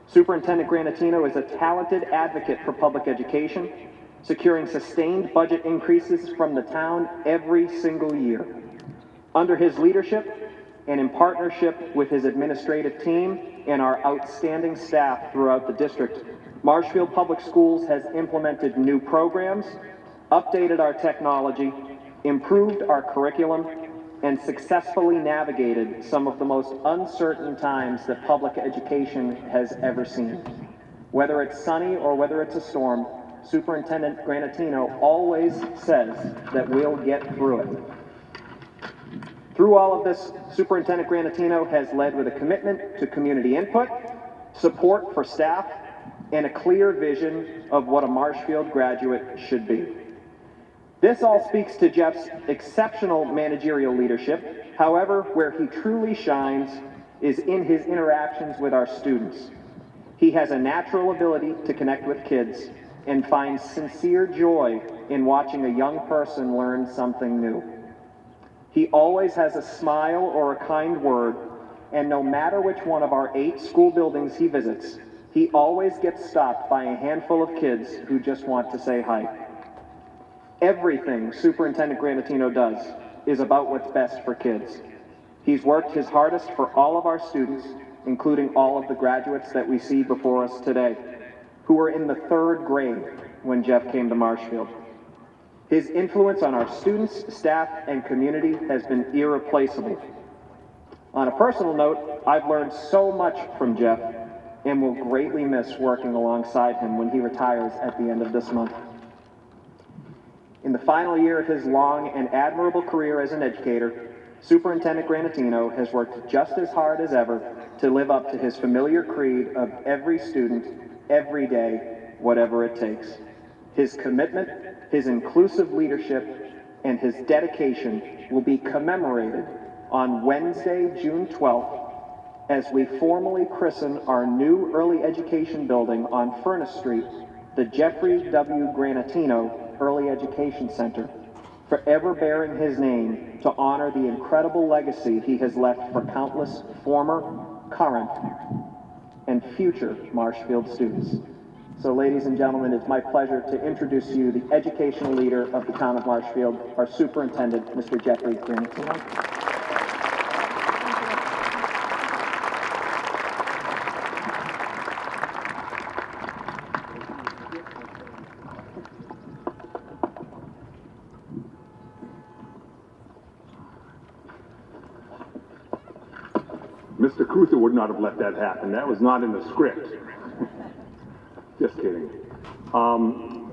Superintendent Granatino is a talented advocate for public education, securing sustained budget increases from the town every single year. Under his leadership, and in partnership with his administrative team and our outstanding staff throughout the district, Marshfield Public Schools has implemented new programs, updated our technology, improved our curriculum, and successfully navigated some of the most uncertain times that public education has ever seen. Whether it's sunny or whether it's a storm, Superintendent Granatino always says that we'll get through it. Through all of this, Superintendent Granatino has led with a commitment to community input, support for staff, and a clear vision of what a Marshfield graduate should be. This all speaks to Jeff's exceptional managerial leadership. However, where he truly shines is in his interactions with our students. He has a natural ability to connect with kids and finds sincere joy in watching a young person learn something new. He always has a smile or a kind word, and no matter which one of our 8 school buildings he visits, he always gets stopped by a handful of kids who just want to say hi. Everything Superintendent Granatino does is about what's best for kids. He's worked his hardest for all of our students, including all of the graduates that we see before us today, who were in the 3rd grade when Jeff came to Marshfield. His influence on our students, staff, and community has been irreplaceable. On a personal note, I've learned so much from Jeff and will greatly miss working alongside him when he retires at the end of this month. In the final year of his long and admirable career as an educator, Superintendent Granatino has worked just as hard as ever to live up to his familiar creed of every student, every day, whatever it takes. His commitment, his inclusive leadership, and his dedication will be commemorated on Wednesday, June 12th, as we formally christen our new early education building on Furnace Street, the Jeffrey W. Granatino Early Education Center, forever bearing his name to honor the incredible legacy he has left for countless former, current, and future Marshfield students. So ladies and gentlemen, it's my pleasure to introduce to you the educational leader of the town of Marshfield, our superintendent, Mr. Jeffrey Granatino. Mr. Cruther would not have let that happen. That was not in the script. Just kidding.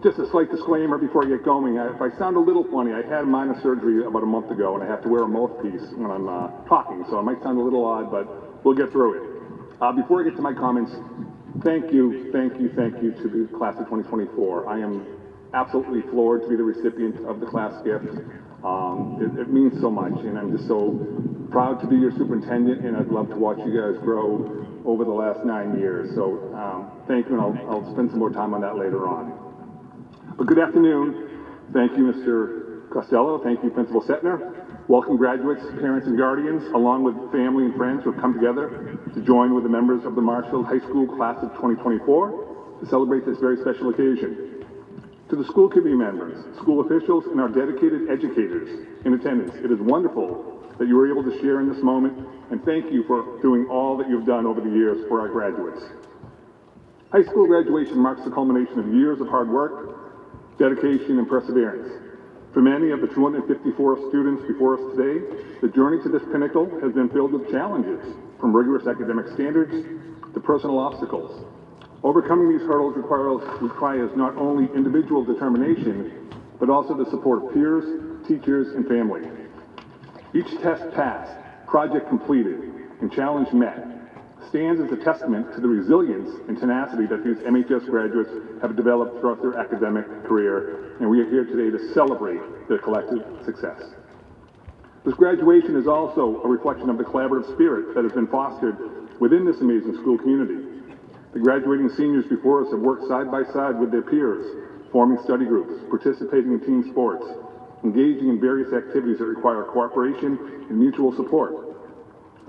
Just a slight disclaimer before I get going. If I sound a little funny, I had minor surgery about a month ago, and I have to wear a mouthpiece when I'm talking, so it might sound a little odd, but we'll get through it. Before I get to my comments, thank you to the class of 2024. I am absolutely floored to be the recipient of the class gift. It means so much, and I'm just so proud to be your superintendent, and I'd love to watch you guys grow over the last 9 years. So thank you, and I'll spend some more time on that later on. But good afternoon. Thank you, Mr. Costello. Thank you, Principal Setner. Welcome graduates, parents, and guardians, along with family and friends who have come together to join with the members of the Marshfield High School Class of 2024 to celebrate this very special occasion. To the school committee members, school officials, and our dedicated educators in attendance, it is wonderful that you were able to share in this moment, and thank you for doing all that you've done over the years for our graduates. High school graduation marks the culmination of years of hard work, dedication, and perseverance. For many of the 254 students before us today, the journey to this pinnacle has been filled with challenges, from rigorous academic standards to personal obstacles. Overcoming these hurdles requires not only individual determination, but also the support of peers, teachers, and family. Each test passed, project completed, and challenge met stands as a testament to the resilience and tenacity that these MHS graduates have developed throughout their academic career, and we are here today to celebrate their collective success. This graduation is also a reflection of the collaborative spirit that has been fostered within this amazing school community. The graduating seniors before us have worked side by side with their peers, forming study groups, participating in team sports, engaging in various activities that require cooperation and mutual support.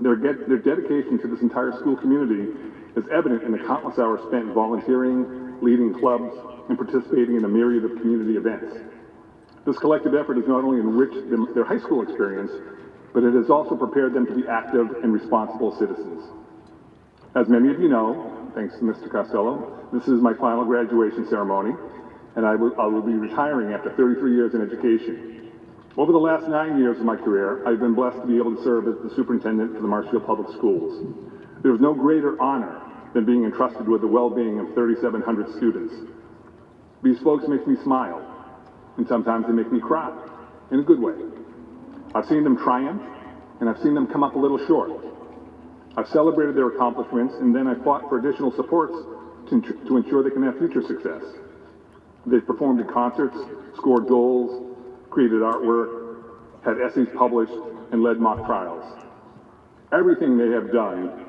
Their dedication to this entire school community is evident in the countless hours spent volunteering, leading clubs, and participating in a myriad of community events. This collective effort has not only enriched their high school experience, but it has also prepared them to be active and responsible citizens. As many of you know, thanks to Mr. Costello, this is my final graduation ceremony, and I will be retiring after 33 years in education. Over the last 9 years of my career, I've been blessed to be able to serve as the superintendent for the Marshfield Public Schools. There is no greater honor than being entrusted with the well-being of 3,700 students. These folks make me smile, and sometimes they make me cry, in a good way. I've seen them triumph, and I've seen them come up a little short. I've celebrated their accomplishments, and then I fought for additional supports to ensure they can have future success. They've performed in concerts, scored goals, created artwork, had essays published, and led mock trials. Everything they have done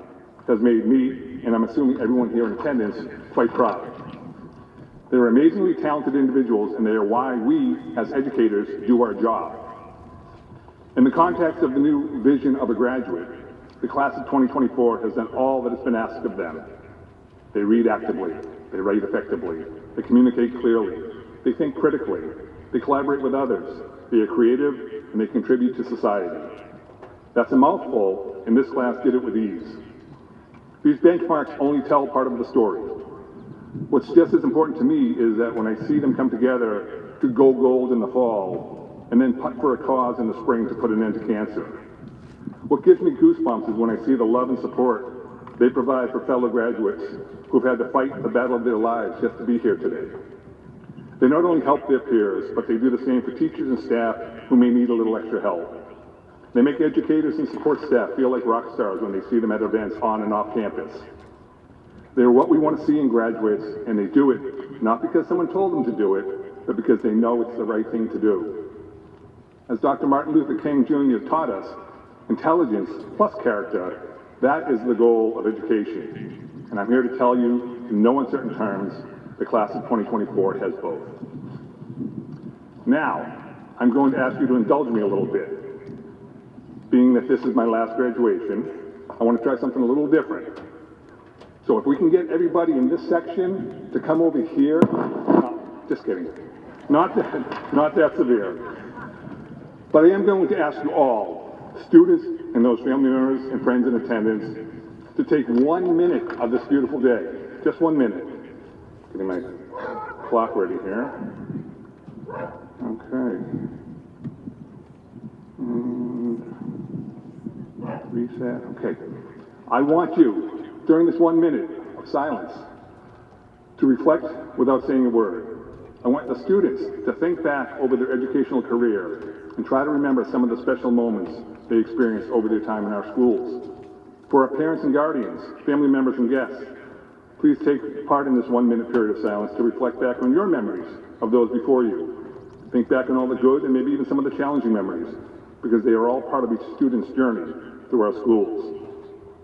has made me, and I'm assuming everyone here in attendance, quite proud. They're amazingly talented individuals, and they are why we, as educators, do our job. In the context of the new vision of a graduate, the class of 2024 has done all that has been asked of them. They read actively, they write effectively, they communicate clearly, they think critically, they collaborate with others, they are creative, and they contribute to society. That's a mouthful, and this class did it with ease. These benchmarks only tell part of the story. What's just as important to me is that when I see them come together to go gold in the fall, and then putt for a cause in the spring to put an end to cancer. What gives me goosebumps is when I see the love and support they provide for fellow graduates who've had to fight the battle of their lives just to be here today. They not only help their peers, but they do the same for teachers and staff who may need a little extra help. They make educators and support staff feel like rock stars when they see them at events on and off campus. They're what we want to see in graduates, and they do it not because someone told them to do it, but because they know it's the right thing to do. As Dr. Martin Luther King Jr. taught us, intelligence plus character, that is the goal of education. And I'm here to tell you, in no uncertain terms, the class of 2024 has both. Now, I'm going to ask you to indulge me a little bit. Being that this is my last graduation, I want to try something a little different. So if we can get everybody in this section to come over here, just kidding, not that severe. But I am going to ask you all, students and those family members and friends in attendance, to take 1 minute of this beautiful day, just 1 minute. Getting my clock ready here. Okay. Reset. Okay. I want you, during this 1 minute of silence, to reflect without saying a word. I want the students to think back over their educational career and try to remember some of the special moments they experienced over their time in our schools. For our parents and guardians, family members and guests, please take part in this 1 minute period of silence to reflect back on your memories of those before you. Think back on all the good and maybe even some of the challenging memories, because they are all part of each student's journey through our schools.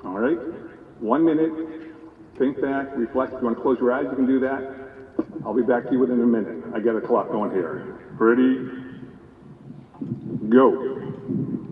All right? 1 minute, think back, reflect. If you want to close your eyes, you can do that. I'll be back to you within a minute. I got a clock going here. Ready? Go.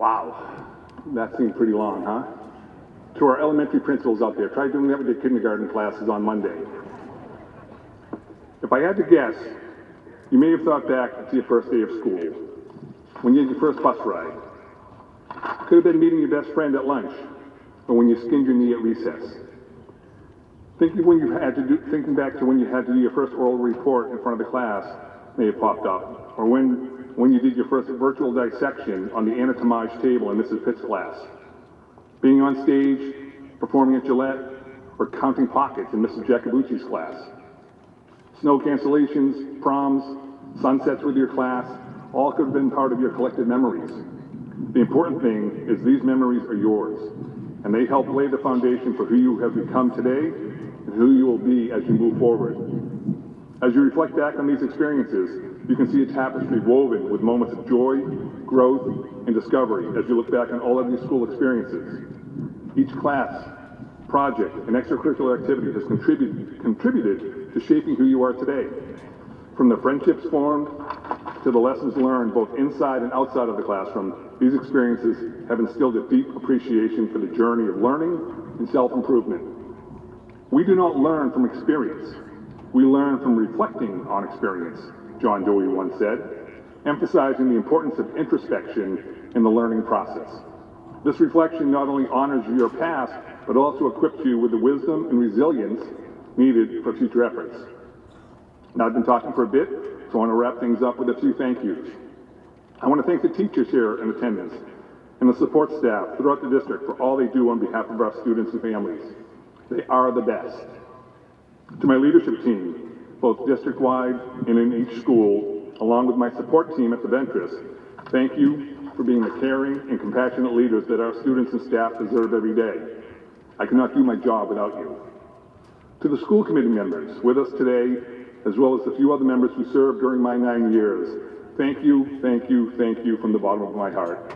Wow, that seemed pretty long, huh? To our elementary principals out there, try doing that with your kindergarten classes on Monday. If I had to guess, you may have thought back to your first day of school, when you had your first bus ride. Could have been meeting your best friend at lunch, or when you skinned your knee at recess. Thinking back to when you had to do your first oral report in front of the class may have popped up, or when you did your first virtual dissection on the anatomage table in Mrs. Pitt's class. Being on stage, performing at Gillette, or counting pockets in Mrs. Jacobucci's class. Snow cancellations, proms, sunsets with your class, all could have been part of your collective memories. The important thing is these memories are yours, and they help lay the foundation for who you have become today and who you will be as you move forward. As you reflect back on these experiences, you can see a tapestry woven with moments of joy, growth, and discovery as you look back on all of your school experiences. Each class, project, and extracurricular activity has contributed to shaping who you are today. From the friendships formed to the lessons learned both inside and outside of the classroom, these experiences have instilled a deep appreciation for the journey of learning and self-improvement. We do not learn from experience. We learn from reflecting on experience, John Dewey once said, emphasizing the importance of introspection in the learning process. This reflection not only honors your past, but also equips you with the wisdom and resilience needed for future efforts. Now, I've been talking for a bit, so I want to wrap things up with a few thank yous. I want to thank the teachers here in attendance and the support staff throughout the district for all they do on behalf of our students and families. They are the best. To my leadership team, both district-wide and in each school, along with my support team at the Ventress, thank you for being the caring and compassionate leaders that our students and staff deserve every day. I cannot do my job without you. To the school committee members with us today, as well as the few other members who served during my 9 years, thank you, thank you, thank you from the bottom of my heart.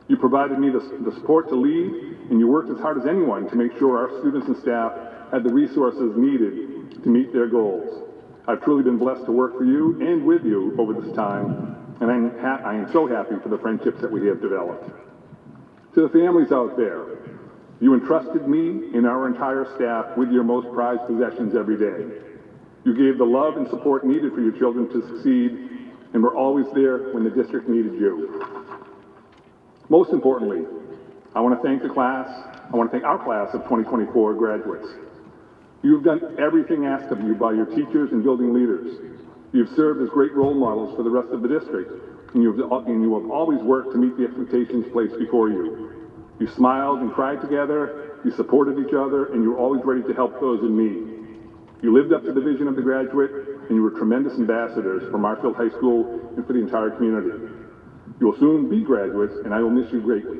You provided me the support to lead, and you worked as hard as anyone to make sure our students and staff had the resources needed to meet their goals. I've truly been blessed to work for you and with you over this time, and I am so happy for the friendships that we have developed. To the families out there, you entrusted me and our entire staff with your most prized possessions every day. You gave the love and support needed for your children to succeed, and were always there when the district needed you. Most importantly, I want to thank our class of 2024 graduates. You've done everything asked of you by your teachers and building leaders. You've served as great role models for the rest of the district, and you have always worked to meet the expectations placed before you. You smiled and cried together, you supported each other, and you were always ready to help those in need. You lived up to the vision of the graduate, and you were tremendous ambassadors for Marshfield High School and for the entire community. You will soon be graduates, and I will miss you greatly.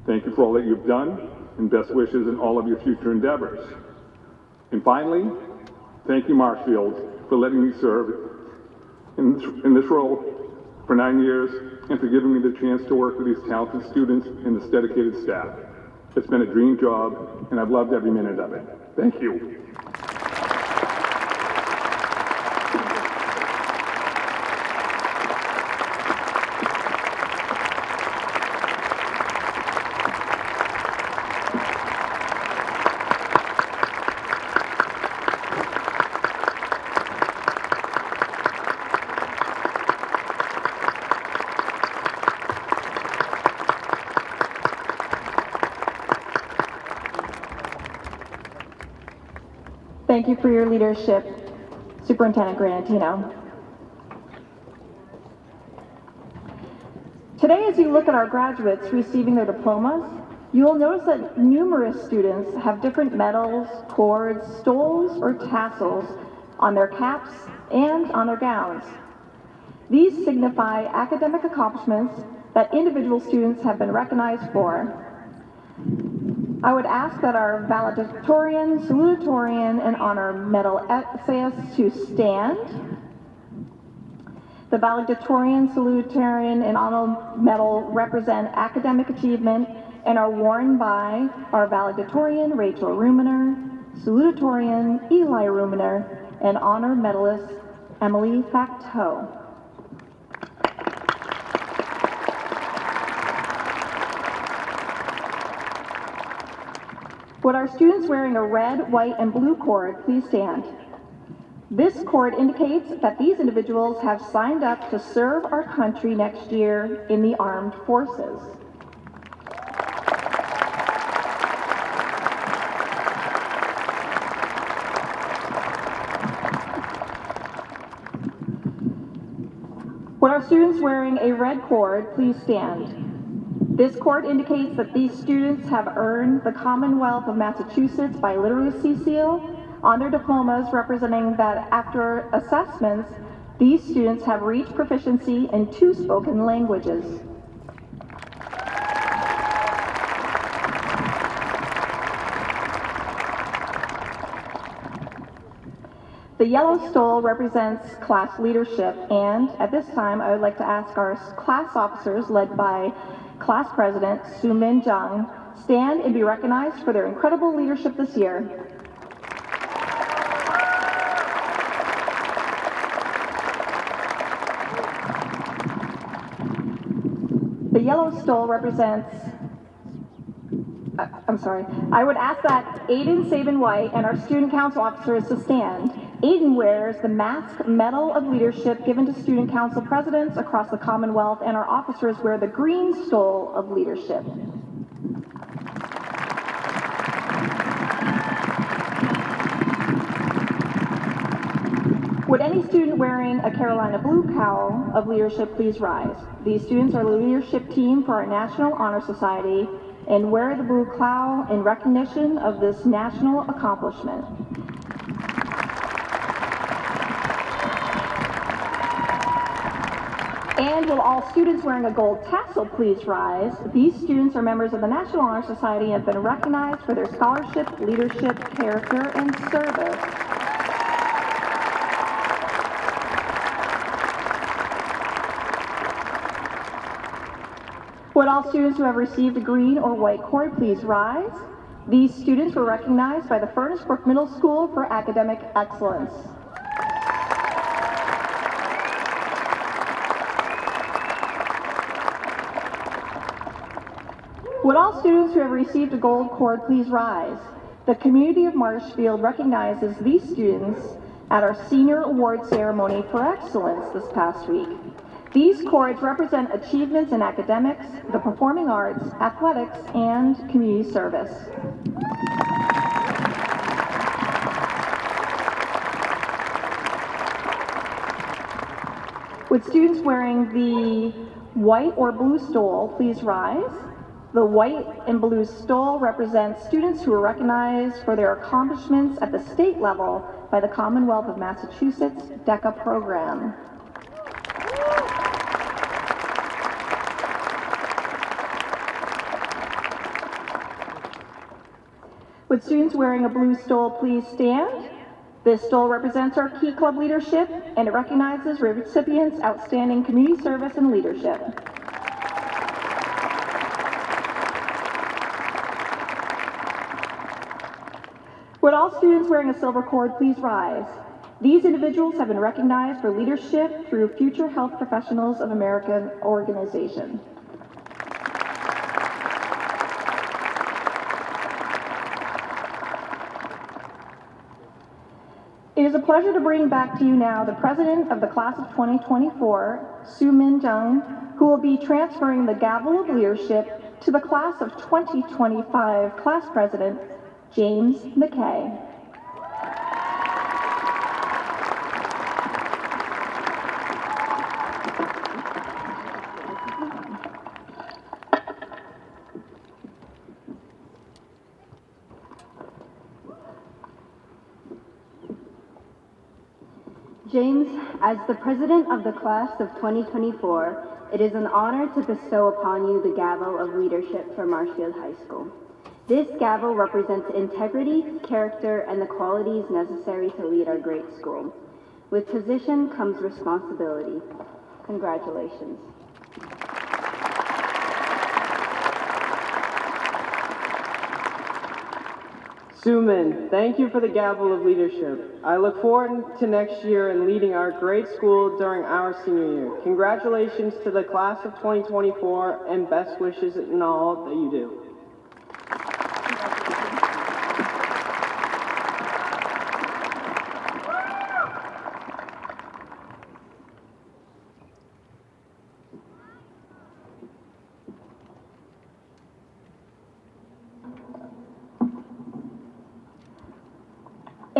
Thank you for all that you've done, and best wishes in all of your future endeavors. And finally, thank you, Marshfield, for letting me serve in this role for 9 years, and for giving me the chance to work with these talented students and this dedicated staff. It's been a dream job, and I've loved every minute of it. Thank you. Thank you for your leadership, Superintendent Granatino. Today, as you look at our graduates receiving their diplomas, you will notice that numerous students have different medals, cords, stoles, or tassels on their caps and on their gowns. These signify academic accomplishments that individual students have been recognized for. I would ask that our valedictorian, salutatorian, and honor medal essayists to stand. The valedictorian, salutatorian, and honor medal represent academic achievement and are worn by our valedictorian, Rachel Ruminer, salutatorian, Eli Ruminer, and honor medalist, Emily Facteau. Would our students wearing a red, white, and blue cord please stand? This cord indicates that these individuals have signed up to serve our country next year in the armed forces. Would our students wearing a red cord please stand? This cord indicates that these students have earned the Commonwealth of Massachusetts biliteracy seal on their diplomas, representing that after assessments, these students have reached proficiency in 2 spoken languages. The yellow stole represents class leadership, and at this time, I would like to ask our class officers, led by Class President Soo-Min Jung, stand and be recognized for their incredible leadership this year. The yellow stole represents, I would ask that Aiden Sabin White and our student council officers to stand. Aiden wears the Mask Medal of Leadership given to student council presidents across the Commonwealth, and our officers wear the Green Stole of Leadership. Would any student wearing a Carolina Blue Cowl of Leadership please rise? These students are the leadership team for our National Honor Society and wear the blue cowl in recognition of this national accomplishment. And will all students wearing a gold tassel please rise? These students are members of the National Honor Society and have been recognized for their scholarship, leadership, character, and service. Would all students who have received a green or white cord please rise? These students were recognized by the Furnace Brook Middle School for academic excellence. Would all students who have received a gold cord please rise? The community of Marshfield recognizes these students at our senior award ceremony for excellence this past week. These cords represent achievements in academics, the performing arts, athletics, and community service. Would students wearing the white or blue stole please rise? The white and blue stole represents students who are recognized for their accomplishments at the state level by the Commonwealth of Massachusetts DECA program. Would students wearing a blue stole please stand? This stole represents our Key Club leadership, and it recognizes recipients' outstanding community service and leadership. Would all students wearing a silver cord please rise? These individuals have been recognized for leadership through Future Health Professionals of America organization. It is a pleasure to bring back to you now the president of the class of 2024, Soo-Min Jung, who will be transferring the gavel of leadership to the class of 2025 class president, James McKay. James, as the president of the class of 2024, it is an honor to bestow upon you the gavel of leadership for Marshfield High School. This gavel represents integrity, character, and the qualities necessary to lead our great school. With position comes responsibility. Congratulations. Soo-Min, thank you for the gavel of leadership. I look forward to next year and leading our great school during our senior year. Congratulations to the class of 2024 and best wishes in all that you do.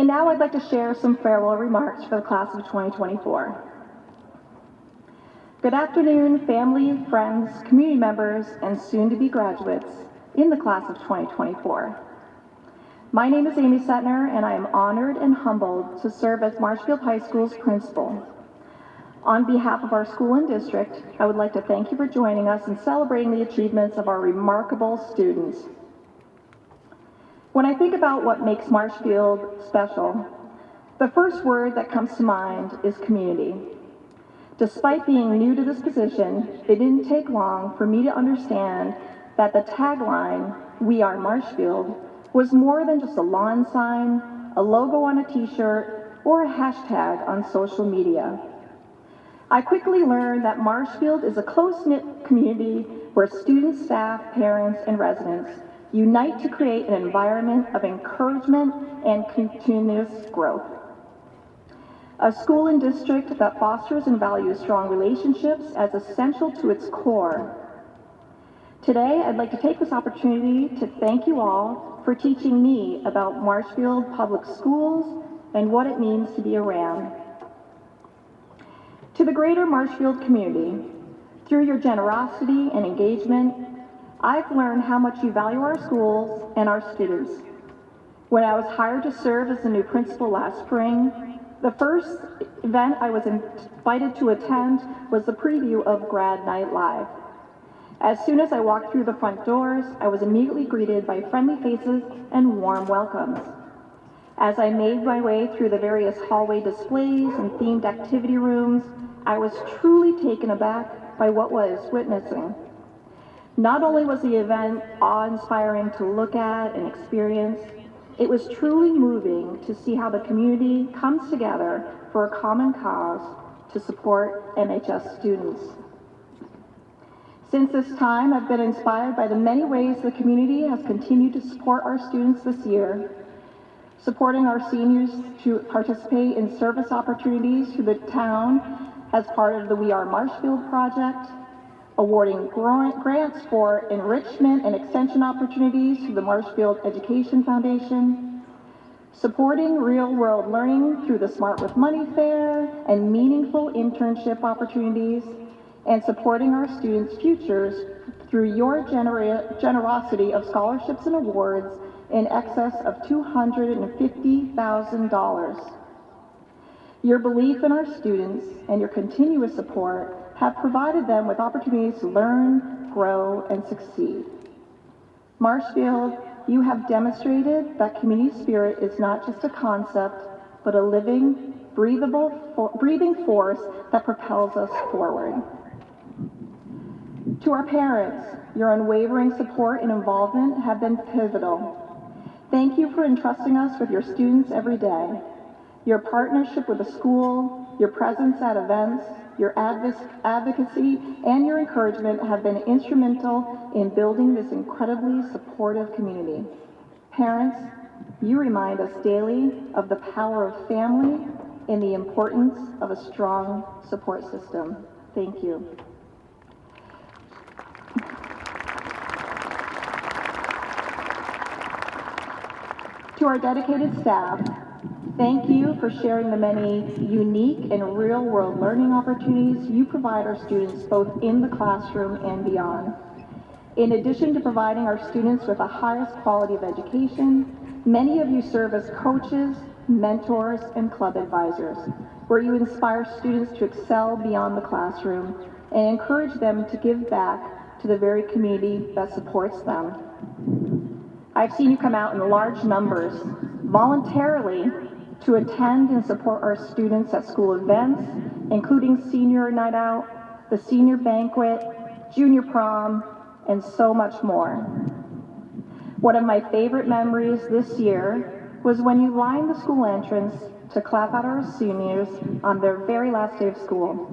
And now I'd like to share some farewell remarks for the class of 2024. Good afternoon, family, friends, community members, and soon-to-be graduates in the class of 2024. My name is Amy Setner, and I am honored and humbled to serve as Marshfield High School's principal. On behalf of our school and district, I would like to thank you for joining us in celebrating the achievements of our remarkable students. When I think about what makes Marshfield special, the first word that comes to mind is community. Despite being new to this position, it didn't take long for me to understand that the tagline, "We are Marshfield," was more than just a lawn sign, a logo on a t-shirt, or a hashtag on social media. I quickly learned that Marshfield is a close-knit community where students, staff, parents, and residents unite to create an environment of encouragement and continuous growth. A school and district that fosters and values strong relationships as essential to its core. Today, I'd like to take this opportunity to thank you all for teaching me about Marshfield Public Schools and what it means to be a Ram. To the greater Marshfield community, through your generosity and engagement, I've learned how much you value our schools and our students. When I was hired to serve as the new principal last spring, the first event I was invited to attend was the preview of Grad Night Live. As soon as I walked through the front doors, I was immediately greeted by friendly faces and warm welcomes. As I made my way through the various hallway displays and themed activity rooms, I was truly taken aback by what I was witnessing. Not only was the event awe-inspiring to look at and experience, it was truly moving to see how the community comes together for a common cause to support MHS students. Since this time, I've been inspired by the many ways the community has continued to support our students this year, supporting our seniors to participate in service opportunities through the town as part of the We Are Marshfield project, awarding grants for enrichment and extension opportunities through the Marshfield Education Foundation, supporting real-world learning through the Smart with Money Fair and meaningful internship opportunities, and supporting our students' futures through your generosity of scholarships and awards in excess of $250,000. Your belief in our students and your continuous support have provided them with opportunities to learn, grow, and succeed. Marshfield, you have demonstrated that community spirit is not just a concept, but a living, breathing force that propels us forward. To our parents, your unwavering support and involvement have been pivotal. Thank you for entrusting us with your students every day. Your partnership with the school, your presence at events, your advocacy, and your encouragement have been instrumental in building this incredibly supportive community. Parents, you remind us daily of the power of family and the importance of a strong support system. Thank you. To our dedicated staff, thank you for sharing the many unique and real-world learning opportunities you provide our students both in the classroom and beyond. In addition to providing our students with the highest quality of education, many of you serve as coaches, mentors, and club advisors, where you inspire students to excel beyond the classroom and encourage them to give back to the very community that supports them. I've seen you come out in large numbers, voluntarily, to attend and support our students at school events, including senior night out, the senior banquet, junior prom, and so much more. One of my favorite memories this year was when you lined the school entrance to clap out our seniors on their very last day of school.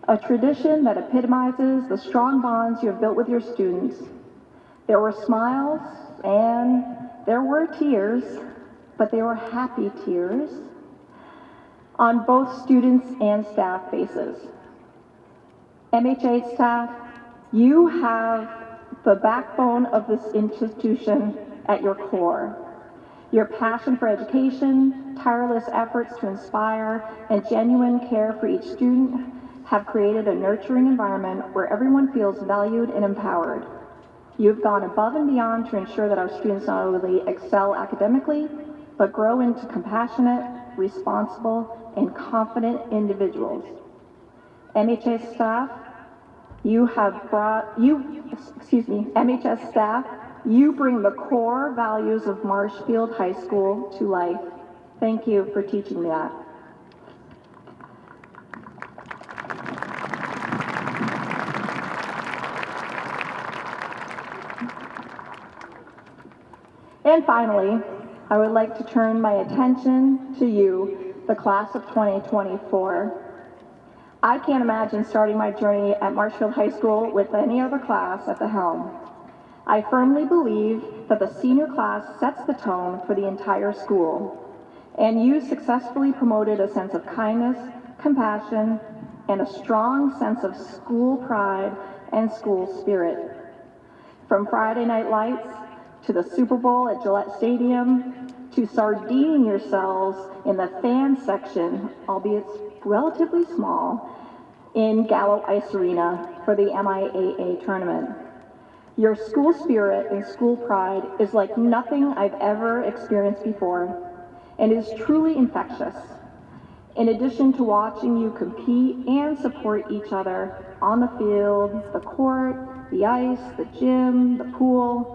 A tradition that epitomizes the strong bonds you have built with your students. There were smiles and there were tears, but they were happy tears on both students and staff faces. MHA staff, you have the backbone of this institution at your core. Your passion for education, tireless efforts to inspire, and genuine care for each student have created a nurturing environment where everyone feels valued and empowered. You have gone above and beyond to ensure that our students not only excel academically, but grow into compassionate, responsible, and confident individuals. MHS staff, MHS staff, you bring the core values of Marshfield High School to life. Thank you for teaching me that. And finally, I would like to turn my attention to you, the class of 2024. I can't imagine starting my journey at Marshfield High School with any other class at the helm. I firmly believe that the senior class sets the tone for the entire school, and you successfully promoted a sense of kindness, compassion, and a strong sense of school pride and school spirit. From Friday Night Lights to the Super Bowl at Gillette Stadium, to sardining yourselves in the fan section, albeit relatively small, in Gallo Ice Arena for the MIAA tournament. Your school spirit and school pride is like nothing I've ever experienced before, and is truly infectious. In addition to watching you compete and support each other on the field, the court, the ice, the gym, the pool,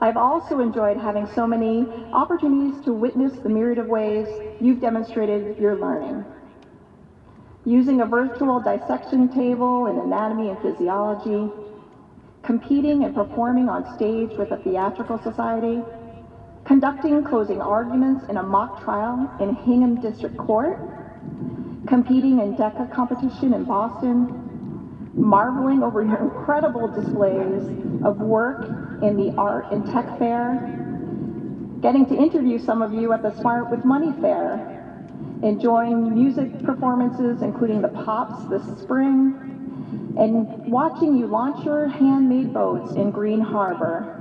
I've also enjoyed having so many opportunities to witness the myriad of ways you've demonstrated your learning. Using a virtual dissection table in anatomy and physiology, competing and performing on stage with the Theatrical Society, conducting closing arguments in a mock trial in Hingham District Court, competing in DECA competition in Boston, marveling over your incredible displays of work in the art and tech fair, getting to interview some of you at the Smart with Money fair, enjoying music performances including the Pops this spring, and watching you launch your handmade boats in Green Harbor,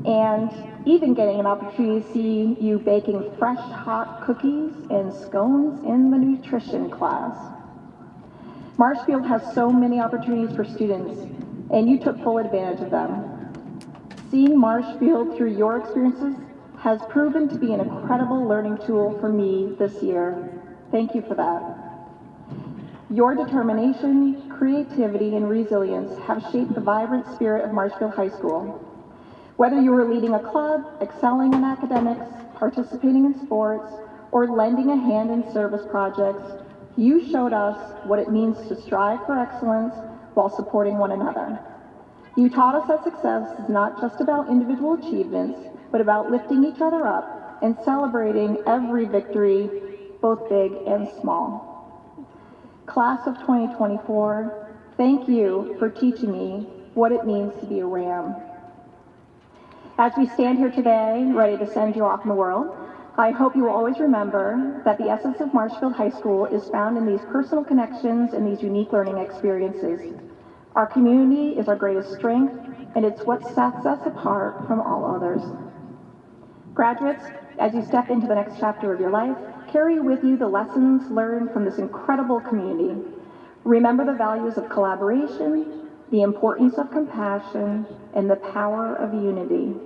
and even getting an opportunity to see you baking fresh hot cookies and scones in the nutrition class. Marshfield has so many opportunities for students, and you took full advantage of them. Seeing Marshfield through your experiences has proven to be an incredible learning tool for me this year. Thank you for that. Your determination, creativity, and resilience have shaped the vibrant spirit of Marshfield High School. Whether you were leading a club, excelling in academics, participating in sports, or lending a hand in service projects, you showed us what it means to strive for excellence while supporting one another. You taught us that success is not just about individual achievements, but about lifting each other up and celebrating every victory, both big and small. Class of 2024, thank you for teaching me what it means to be a Ram. As we stand here today, ready to send you off in the world, I hope you will always remember that the essence of Marshfield High School is found in these personal connections and these unique learning experiences. Our community is our greatest strength, and it's what sets us apart from all others. Graduates, as you step into the next chapter of your life, carry with you the lessons learned from this incredible community. Remember the values of collaboration, the importance of compassion, and the power of unity.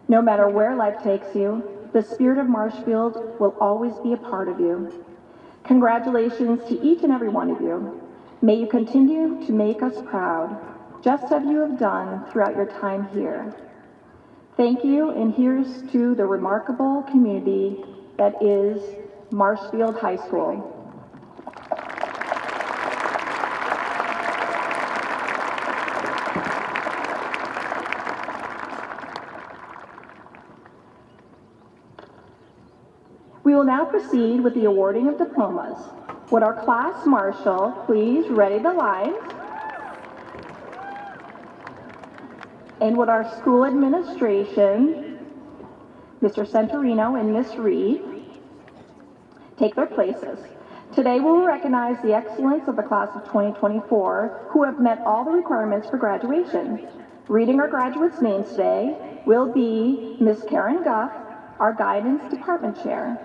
No matter where life takes you, the spirit of Marshfield will always be a part of you. Congratulations to each and every one of you. May you continue to make us proud, just as you have done throughout your time here. Thank you, and here's to the remarkable community that is Marshfield High School. We will now proceed with the awarding of diplomas. Would our class marshal please ready the lines? And would our school administration, Mr. Centurino and Ms. Reed, take their places? Today we will recognize the excellence of the class of 2024 who have met all the requirements for graduation. Reading our graduates' names today will be Ms. Karen Guff, our Guidance Department Chair.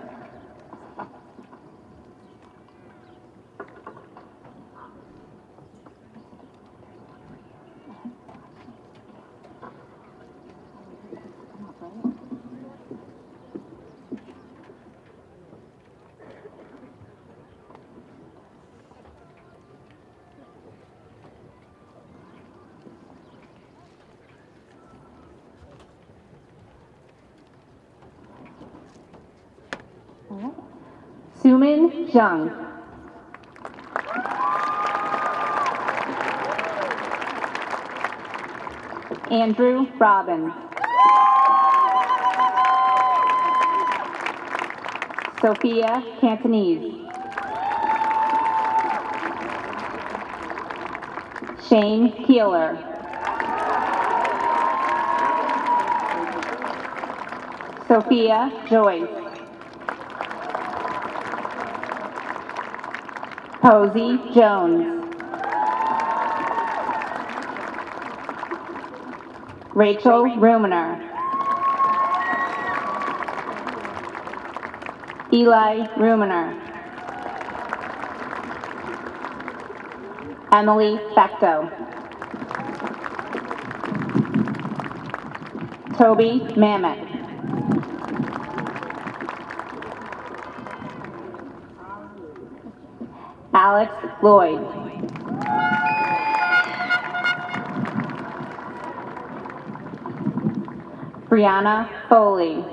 Suman Jung. Andrew Robbins. Sophia Cantonese. Shane Keeler. Sophia Joyce. Posey Jones. Rachel Ruminer. Eli Ruminer. Emily Fecto. Toby Mamet. Alex Lloyd. Brianna Foley.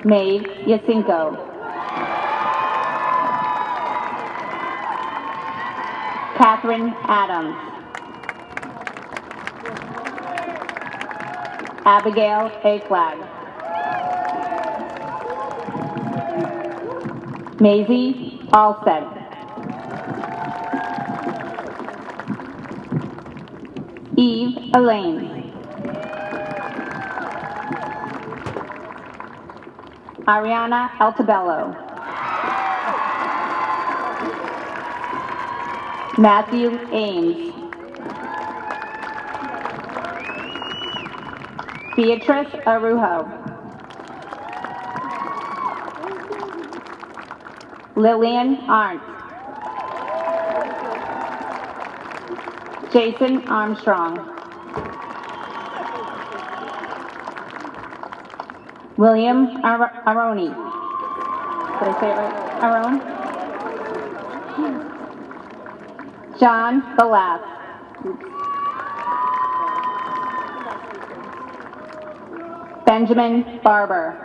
Maeve Yacinko. Catherine Adams. Abigail Aklag. Maisie Alstead. Eve Elaine. Ariana Altabello. Matthew Ames. Beatrice Arujo. Lillian Arndt. Jason Armstrong. William Aroni. Did I say it right? Aron? John Balath. Benjamin Barber.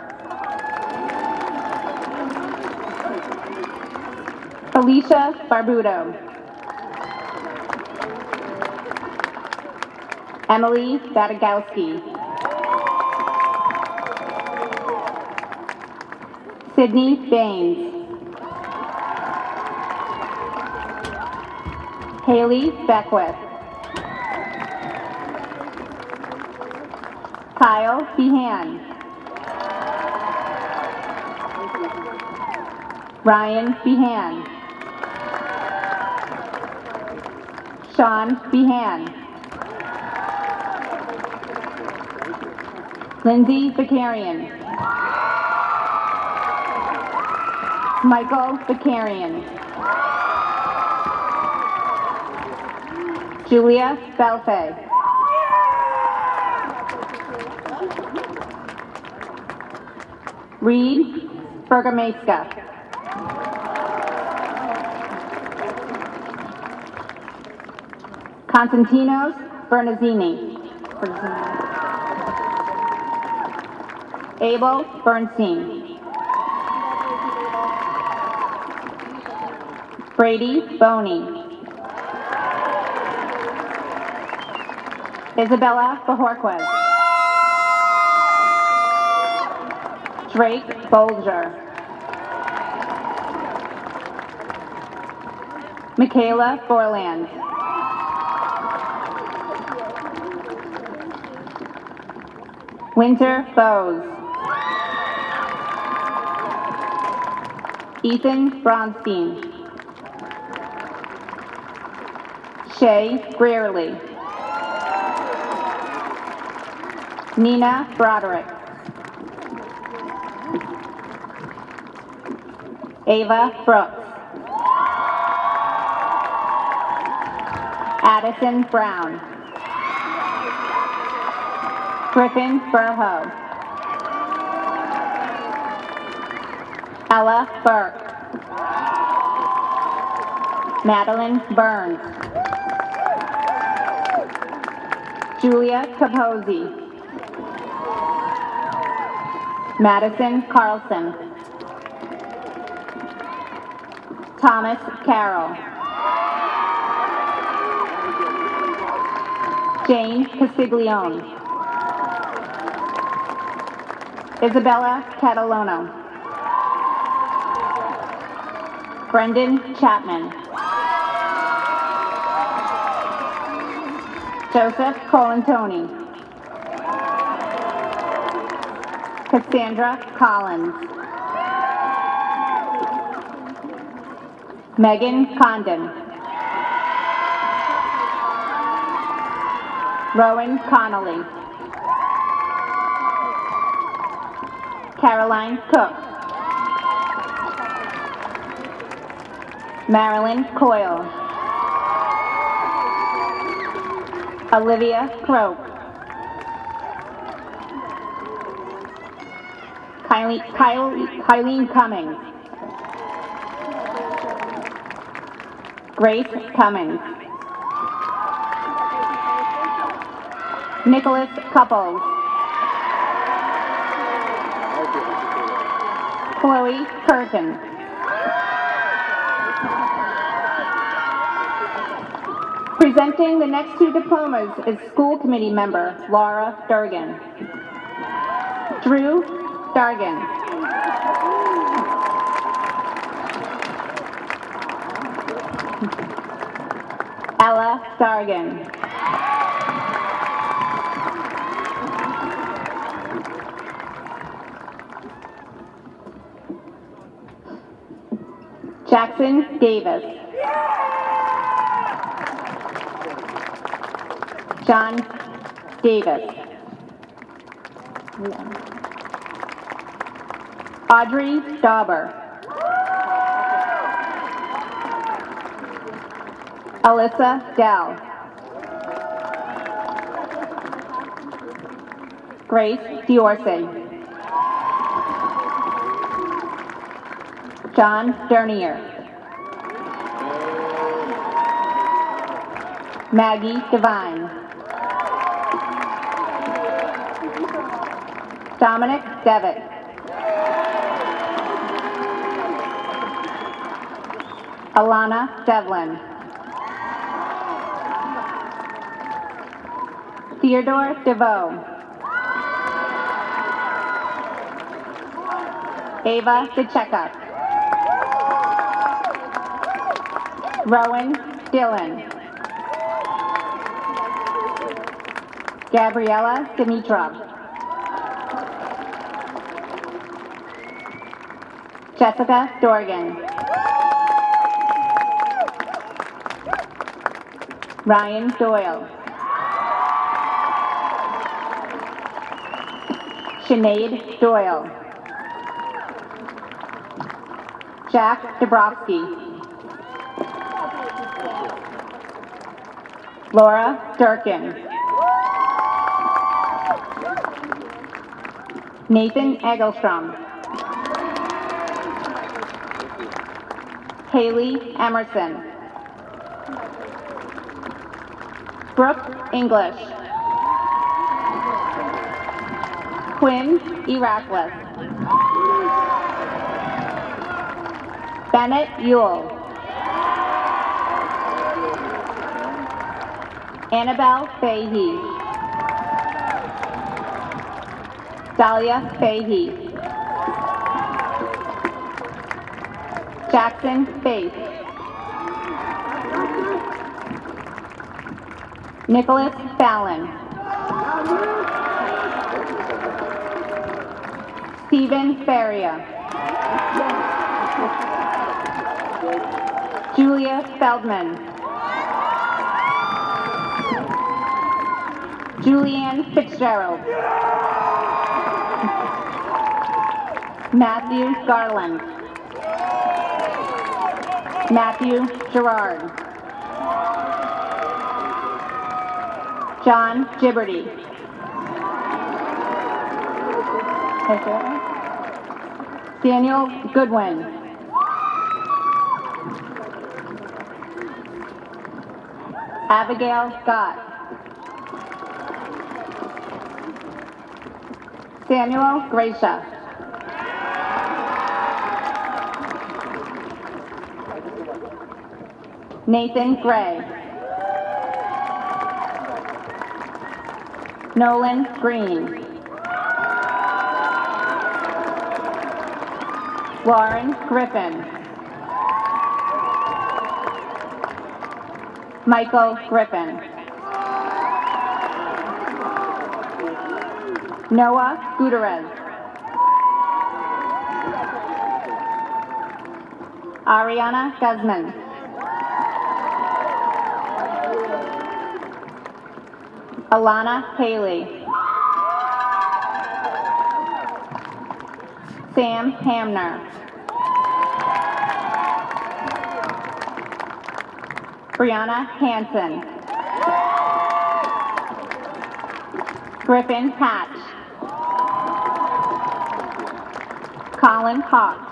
Alicia Barbudo. Emily Badagowski. Sydney Baines. Haley Beckwith. Kyle Behan. Ryan Behan. Sean Behan. Lindsay Vicarian. Michael Vicarian. Julia Belfay. Reed Bergameska. Constantinos Bernazzini. Abel Bernstein. Brady Boney. Isabella Bajorquez. Drake Bolger. Michaela Borland. Winter Bowes. Ethan Bronstein. Shay Brearley. Nina Broderick. Ava Brooks. Addison Brown. Griffin Burho. Ella Burke. Madeline Burns. Julia Capozzi. Madison Carlson. Thomas Carroll. Jane Castiglione. Isabella Catalano. Brendan Chapman. Joseph Colantoni. Cassandra Collins. Megan Condon. Rowan Connolly. Caroline Cook. Marilyn Coyle. Olivia Croak. Kylene Cummings. Grace Cummings. Nicholas Couples. Chloe Curtin. Presenting the next two diplomas is school committee member Laura Durgan. Drew Dargan. Ella Dargan. Jackson Davis. John Davis. Audrey Dauber. Alyssa Dell. Grace D'Orsay. John Dernier. Maggie Devine. Dominic Devitt. Alana Devlin. Theodore DeVoe. Ava DeCheka. Rowan Dillon. Gabriella Dimitrov. Jessica Dorgan. Ryan Doyle. Sinead Doyle. Jack Dabrowski. Laura Durkin. Nathan Egglestrom. Haley Emerson. Brooke English. Quinn Eraclis. Bennett Ewell. Annabelle Fahey. Dahlia Fahey. Jackson Faith. Nicholas Fallon. Stephen Faria. Julia Feldman. Julianne Fitzgerald. Matthew Garland. Matthew Gerard. John Gibberty. Daniel Goodwin. Abigail Gott. Samuel Gracia. Nathan Gray. Nolan Green. Lauren Griffin. Michael Griffin. Noah Gutierrez. Ariana Guzman. Alana Haley. Sam Hamner. Brianna Hansen. Griffin Hatch. Colin Hawks.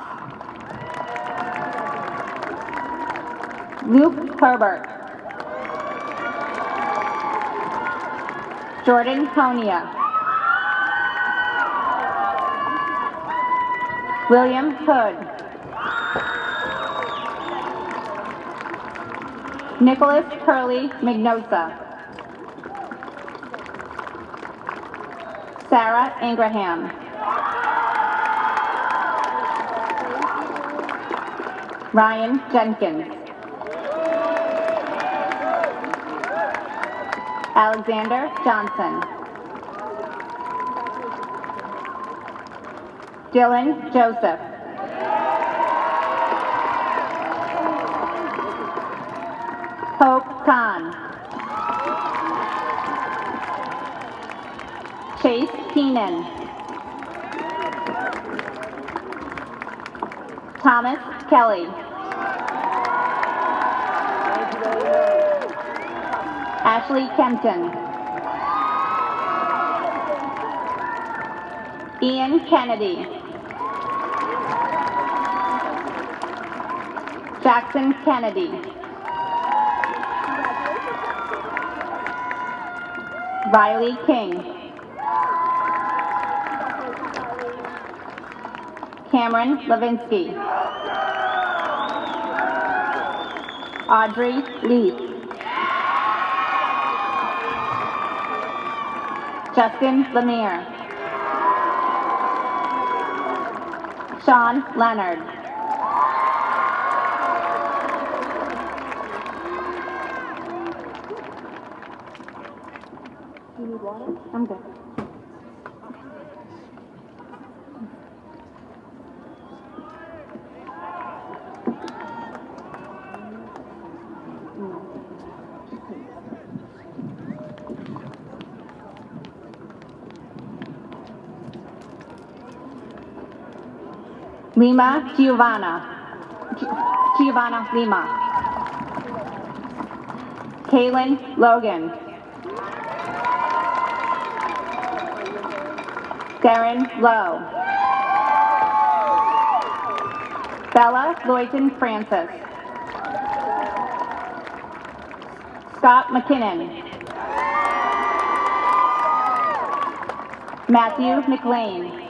Luke Herbert. Jordan Konya. William Hood. Nicholas Curley Mignosa. Sarah Ingraham. Ryan Jenkins. Alexander Johnson. Dylan Joseph. Hope Khan. Chase Keenan. Thomas Kelly. Ashley Kempton. Ian Kennedy. Jackson Kennedy. Riley King. Cameron Levinsky. Audrey Leaf. Justin Lemire. Sean Leonard. Do you need water? I'm good. Lima Giovanna Lima. Kaylin Logan. Darren Lowe. Bella Loyton Francis. Scott McKinnon. Matthew McLean.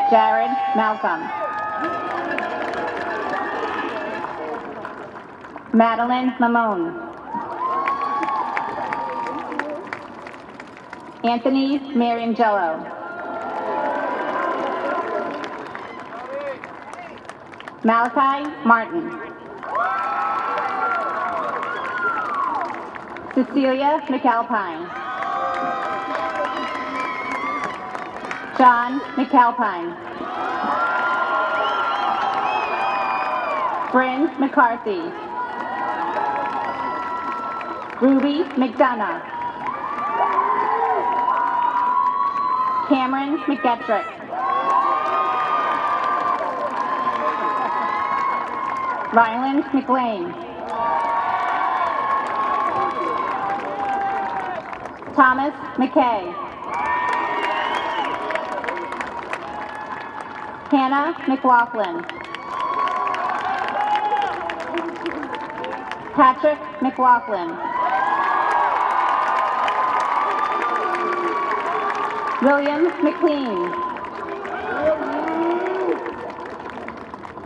Jared Malcolm. Madeline Mamone. Anthony Mariangelo. Malachi Martin. Cecilia McAlpine. John McAlpine. Bryn McCarthy. Ruby McDonough. Cameron McGettrick. Ryland McLean. Thomas McKay. Hannah McLaughlin. Patrick McLaughlin. William McLean.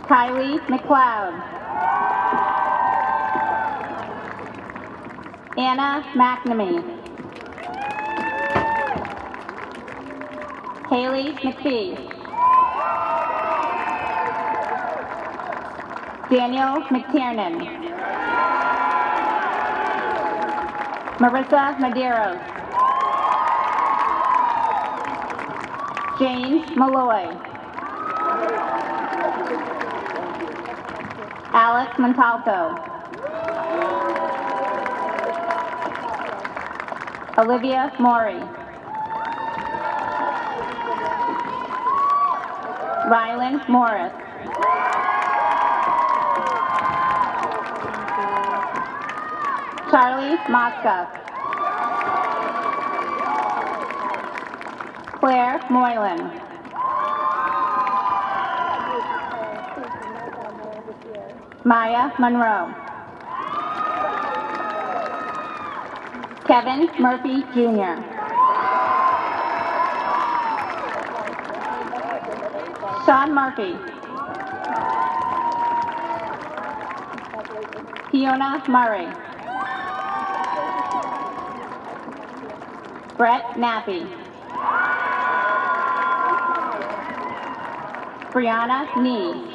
Kylie McLeod. Anna McNamee. Haley McPhee. Daniel McTiernan. Marissa Medeiros. James Malloy. Alex Montalto. Olivia Maury. Ryland Morris. Charlie Mosca. Claire Moylan. Maya Monroe. Kevin Murphy Jr. Sean Murphy. Fiona Murray. Brett Nappy. Brianna Nee.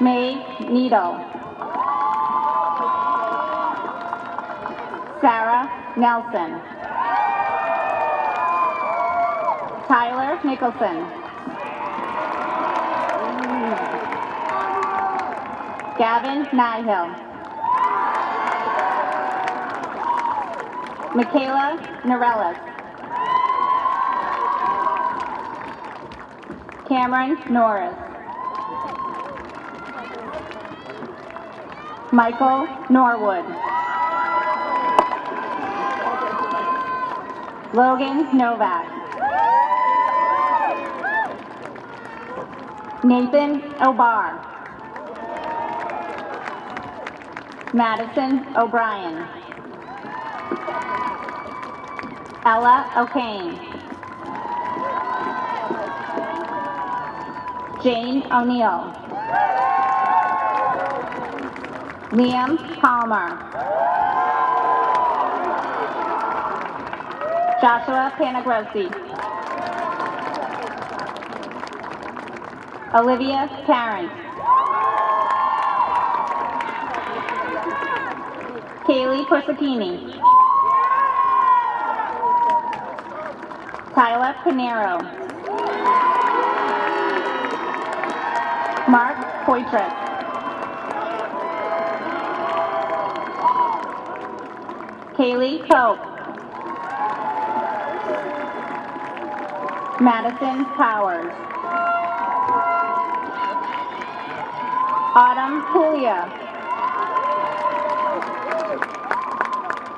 May Needle. Sarah Nelson. Tyler Nicholson. Gavin Nihill. Michaela Norellis. Cameron Norris. Michael Norwood. Logan Novak. Nathan O'Barr. Madison O'Brien. Ella O'Kane. Jane O'Neill. Liam Palmer. Joshua Panagrossi. Olivia Tarrant. Kaylee Persicini. Tyler Pinero. Mark Poitras. Kaylee Cope. Madison Powers. Autumn Puglia.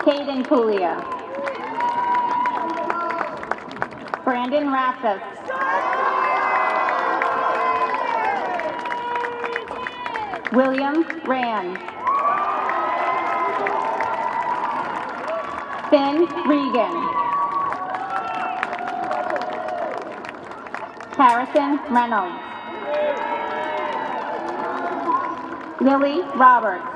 Caden Puglia. Brandon Rassus. William Rand. Finn Regan. Harrison Reynolds. Lily Roberts.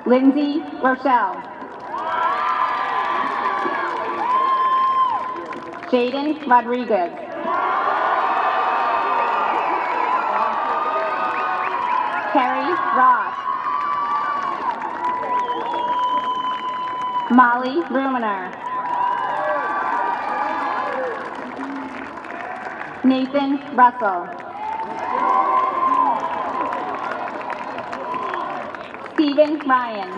Lindsay Rochelle. Jaden Rodriguez. Carrie Ross. Molly Ruminer. Nathan Russell. Stephen Ryan.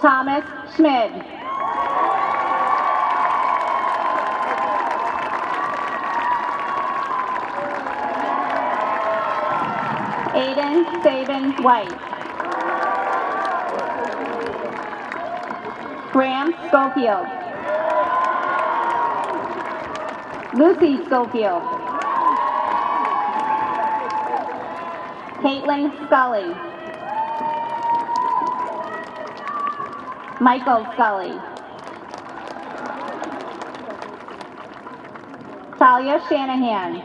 Thomas Schmid. Aiden Sabin White. Graham Schofield. Lucy Schofield. Caitlin Scully. Michael Scully. Talia Shanahan.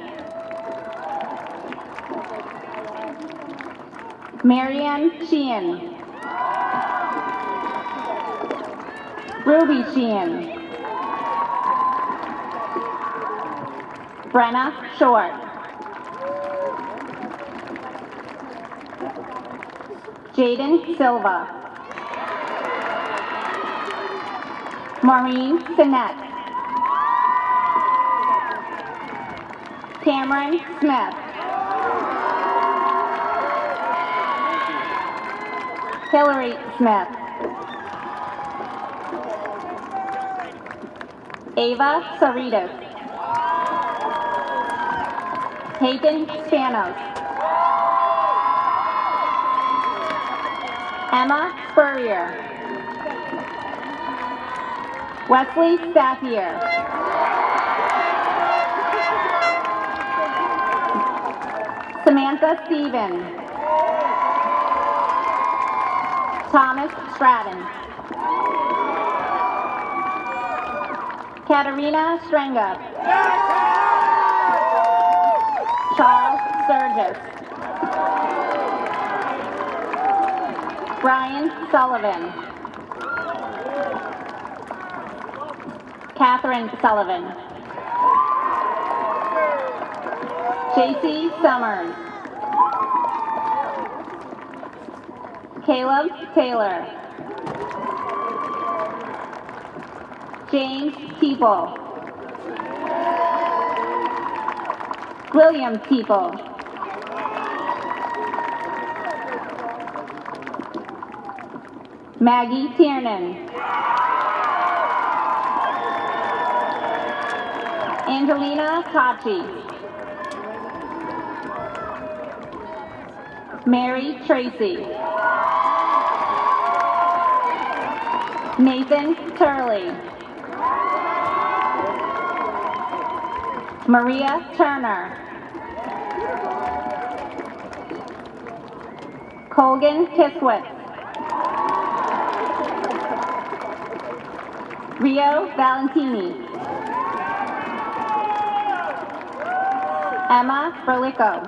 Marianne Sheehan. Ruby Sheehan. Brenna Short. Jaden Silva. Maureen Sinnette. Cameron Smith. Hillary Smith. Ava Saritas. Hayden Spanos. Emma Spurrier. Wesley Staffier. Samantha Stevens. Thomas Stratton. Katerina Strenga. Charles Sturgis. Brian Sullivan. Catherine Sullivan. JC Summers. Caleb Taylor. James Teeple. William Teeple. Maggie Tiernan. Angelina Tachi. Mary Tracy. Nathan Turley. Maria Turner. Colgan Kiswitz. Rio Valentini. Emma Berlico.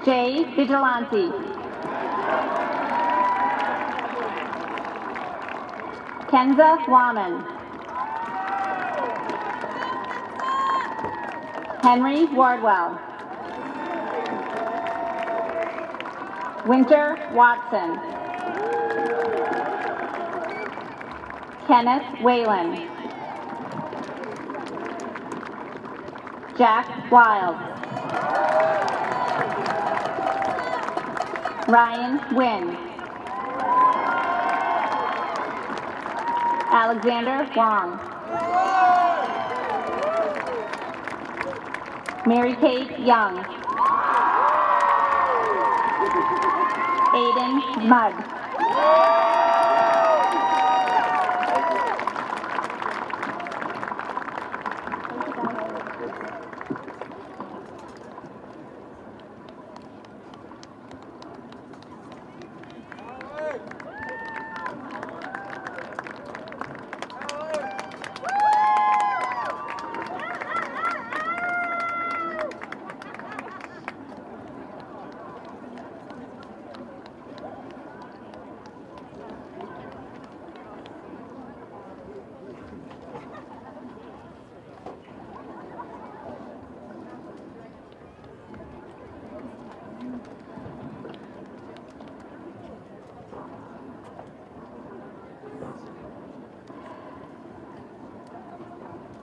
Jay Vigilante. Kenza Waman. Henry Wardwell. Winter Watson. Kenneth Whalen. Jack Wild. Ryan Wynn. Alexander Wong. Mary Kate Young. Aiden Mudd.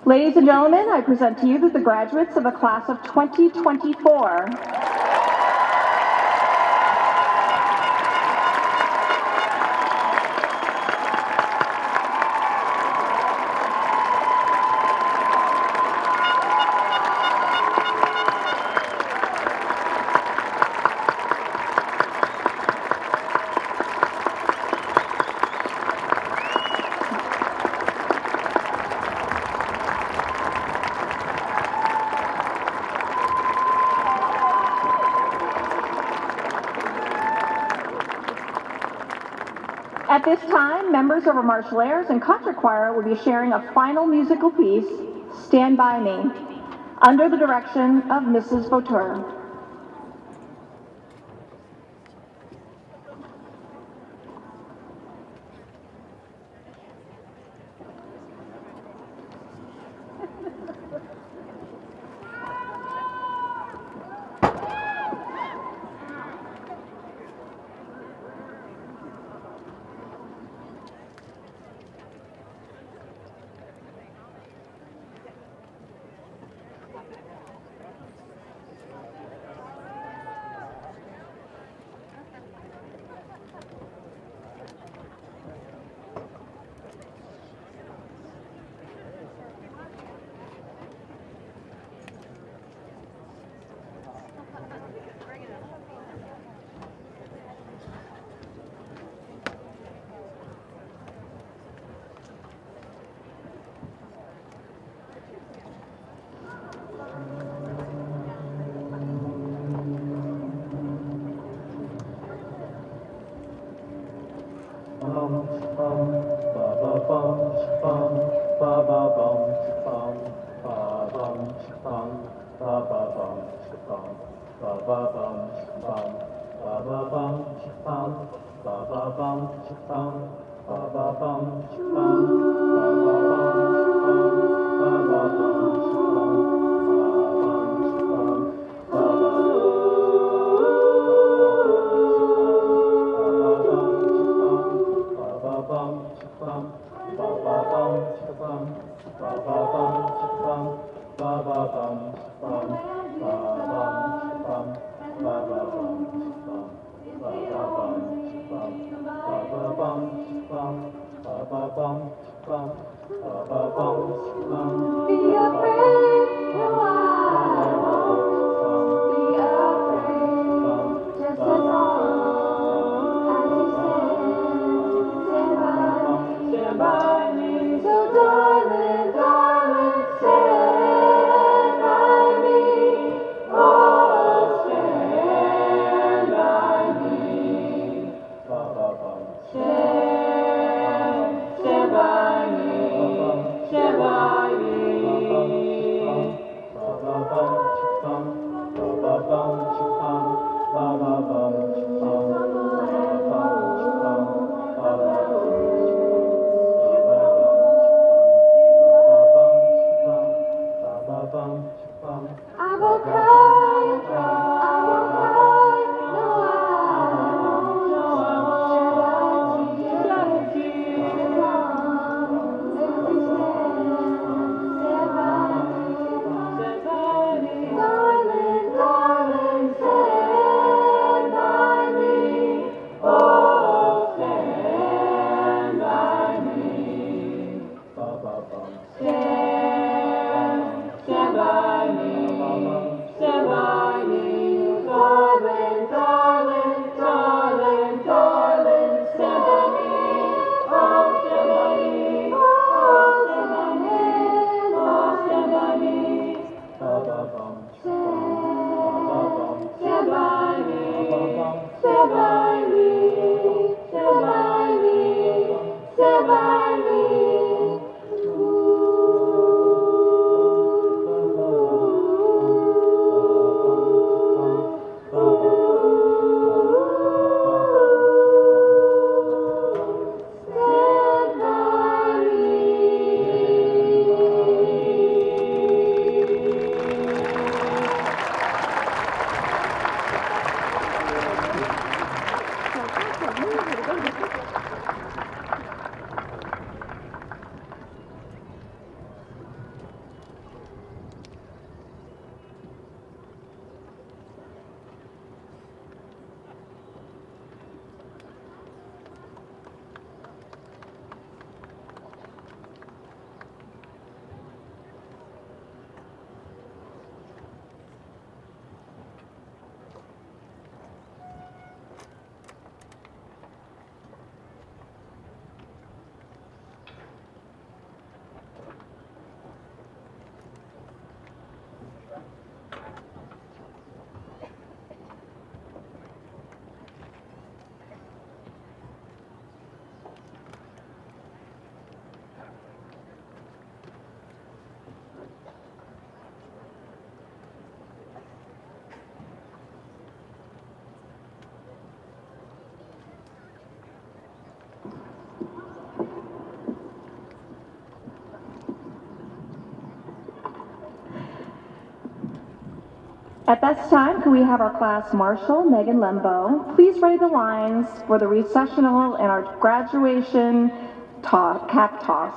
Ladies and gentlemen, I present to you the graduates of the class of 2024. At this time, members of our Marshallers and concert choir will be sharing a final musical piece, Stand By Me, under the direction of Mrs. Vauteur. At this time, can we have our class marshal, Megan Lembo, please ready the lines for the recessional and our graduation cap toss.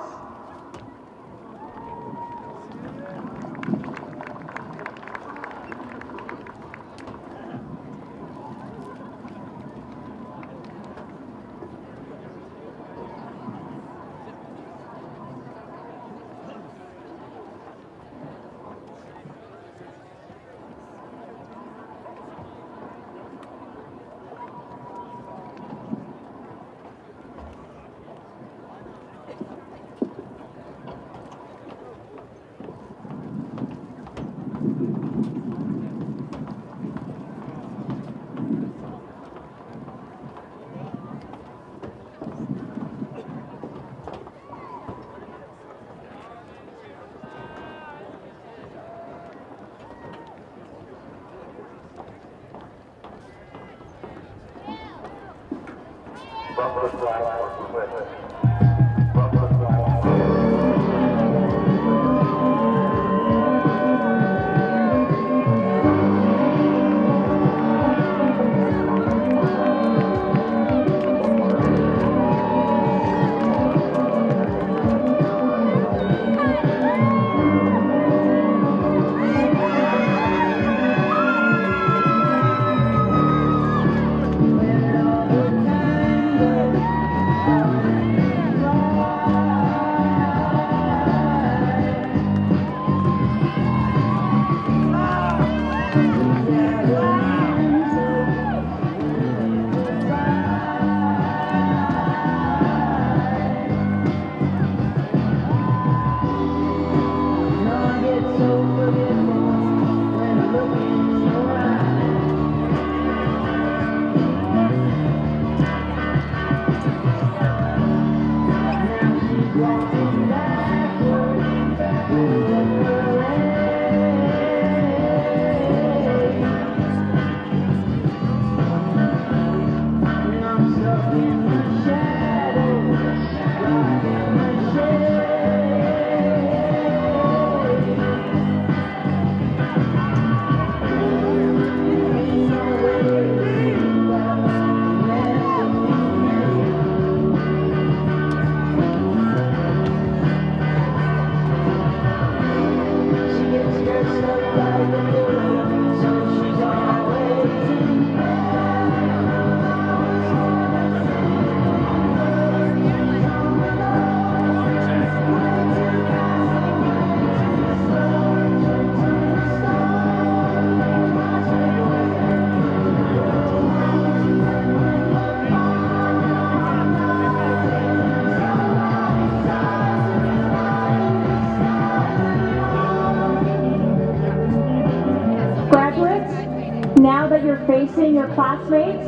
Now that you're facing your classmates,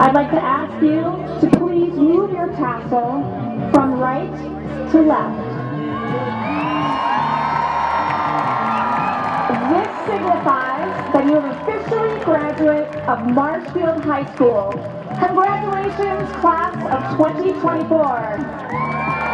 I'd like to ask you to please move your tassel from right to left. This signifies that you are officially a graduate of Marshfield High School. Congratulations, class of 2024.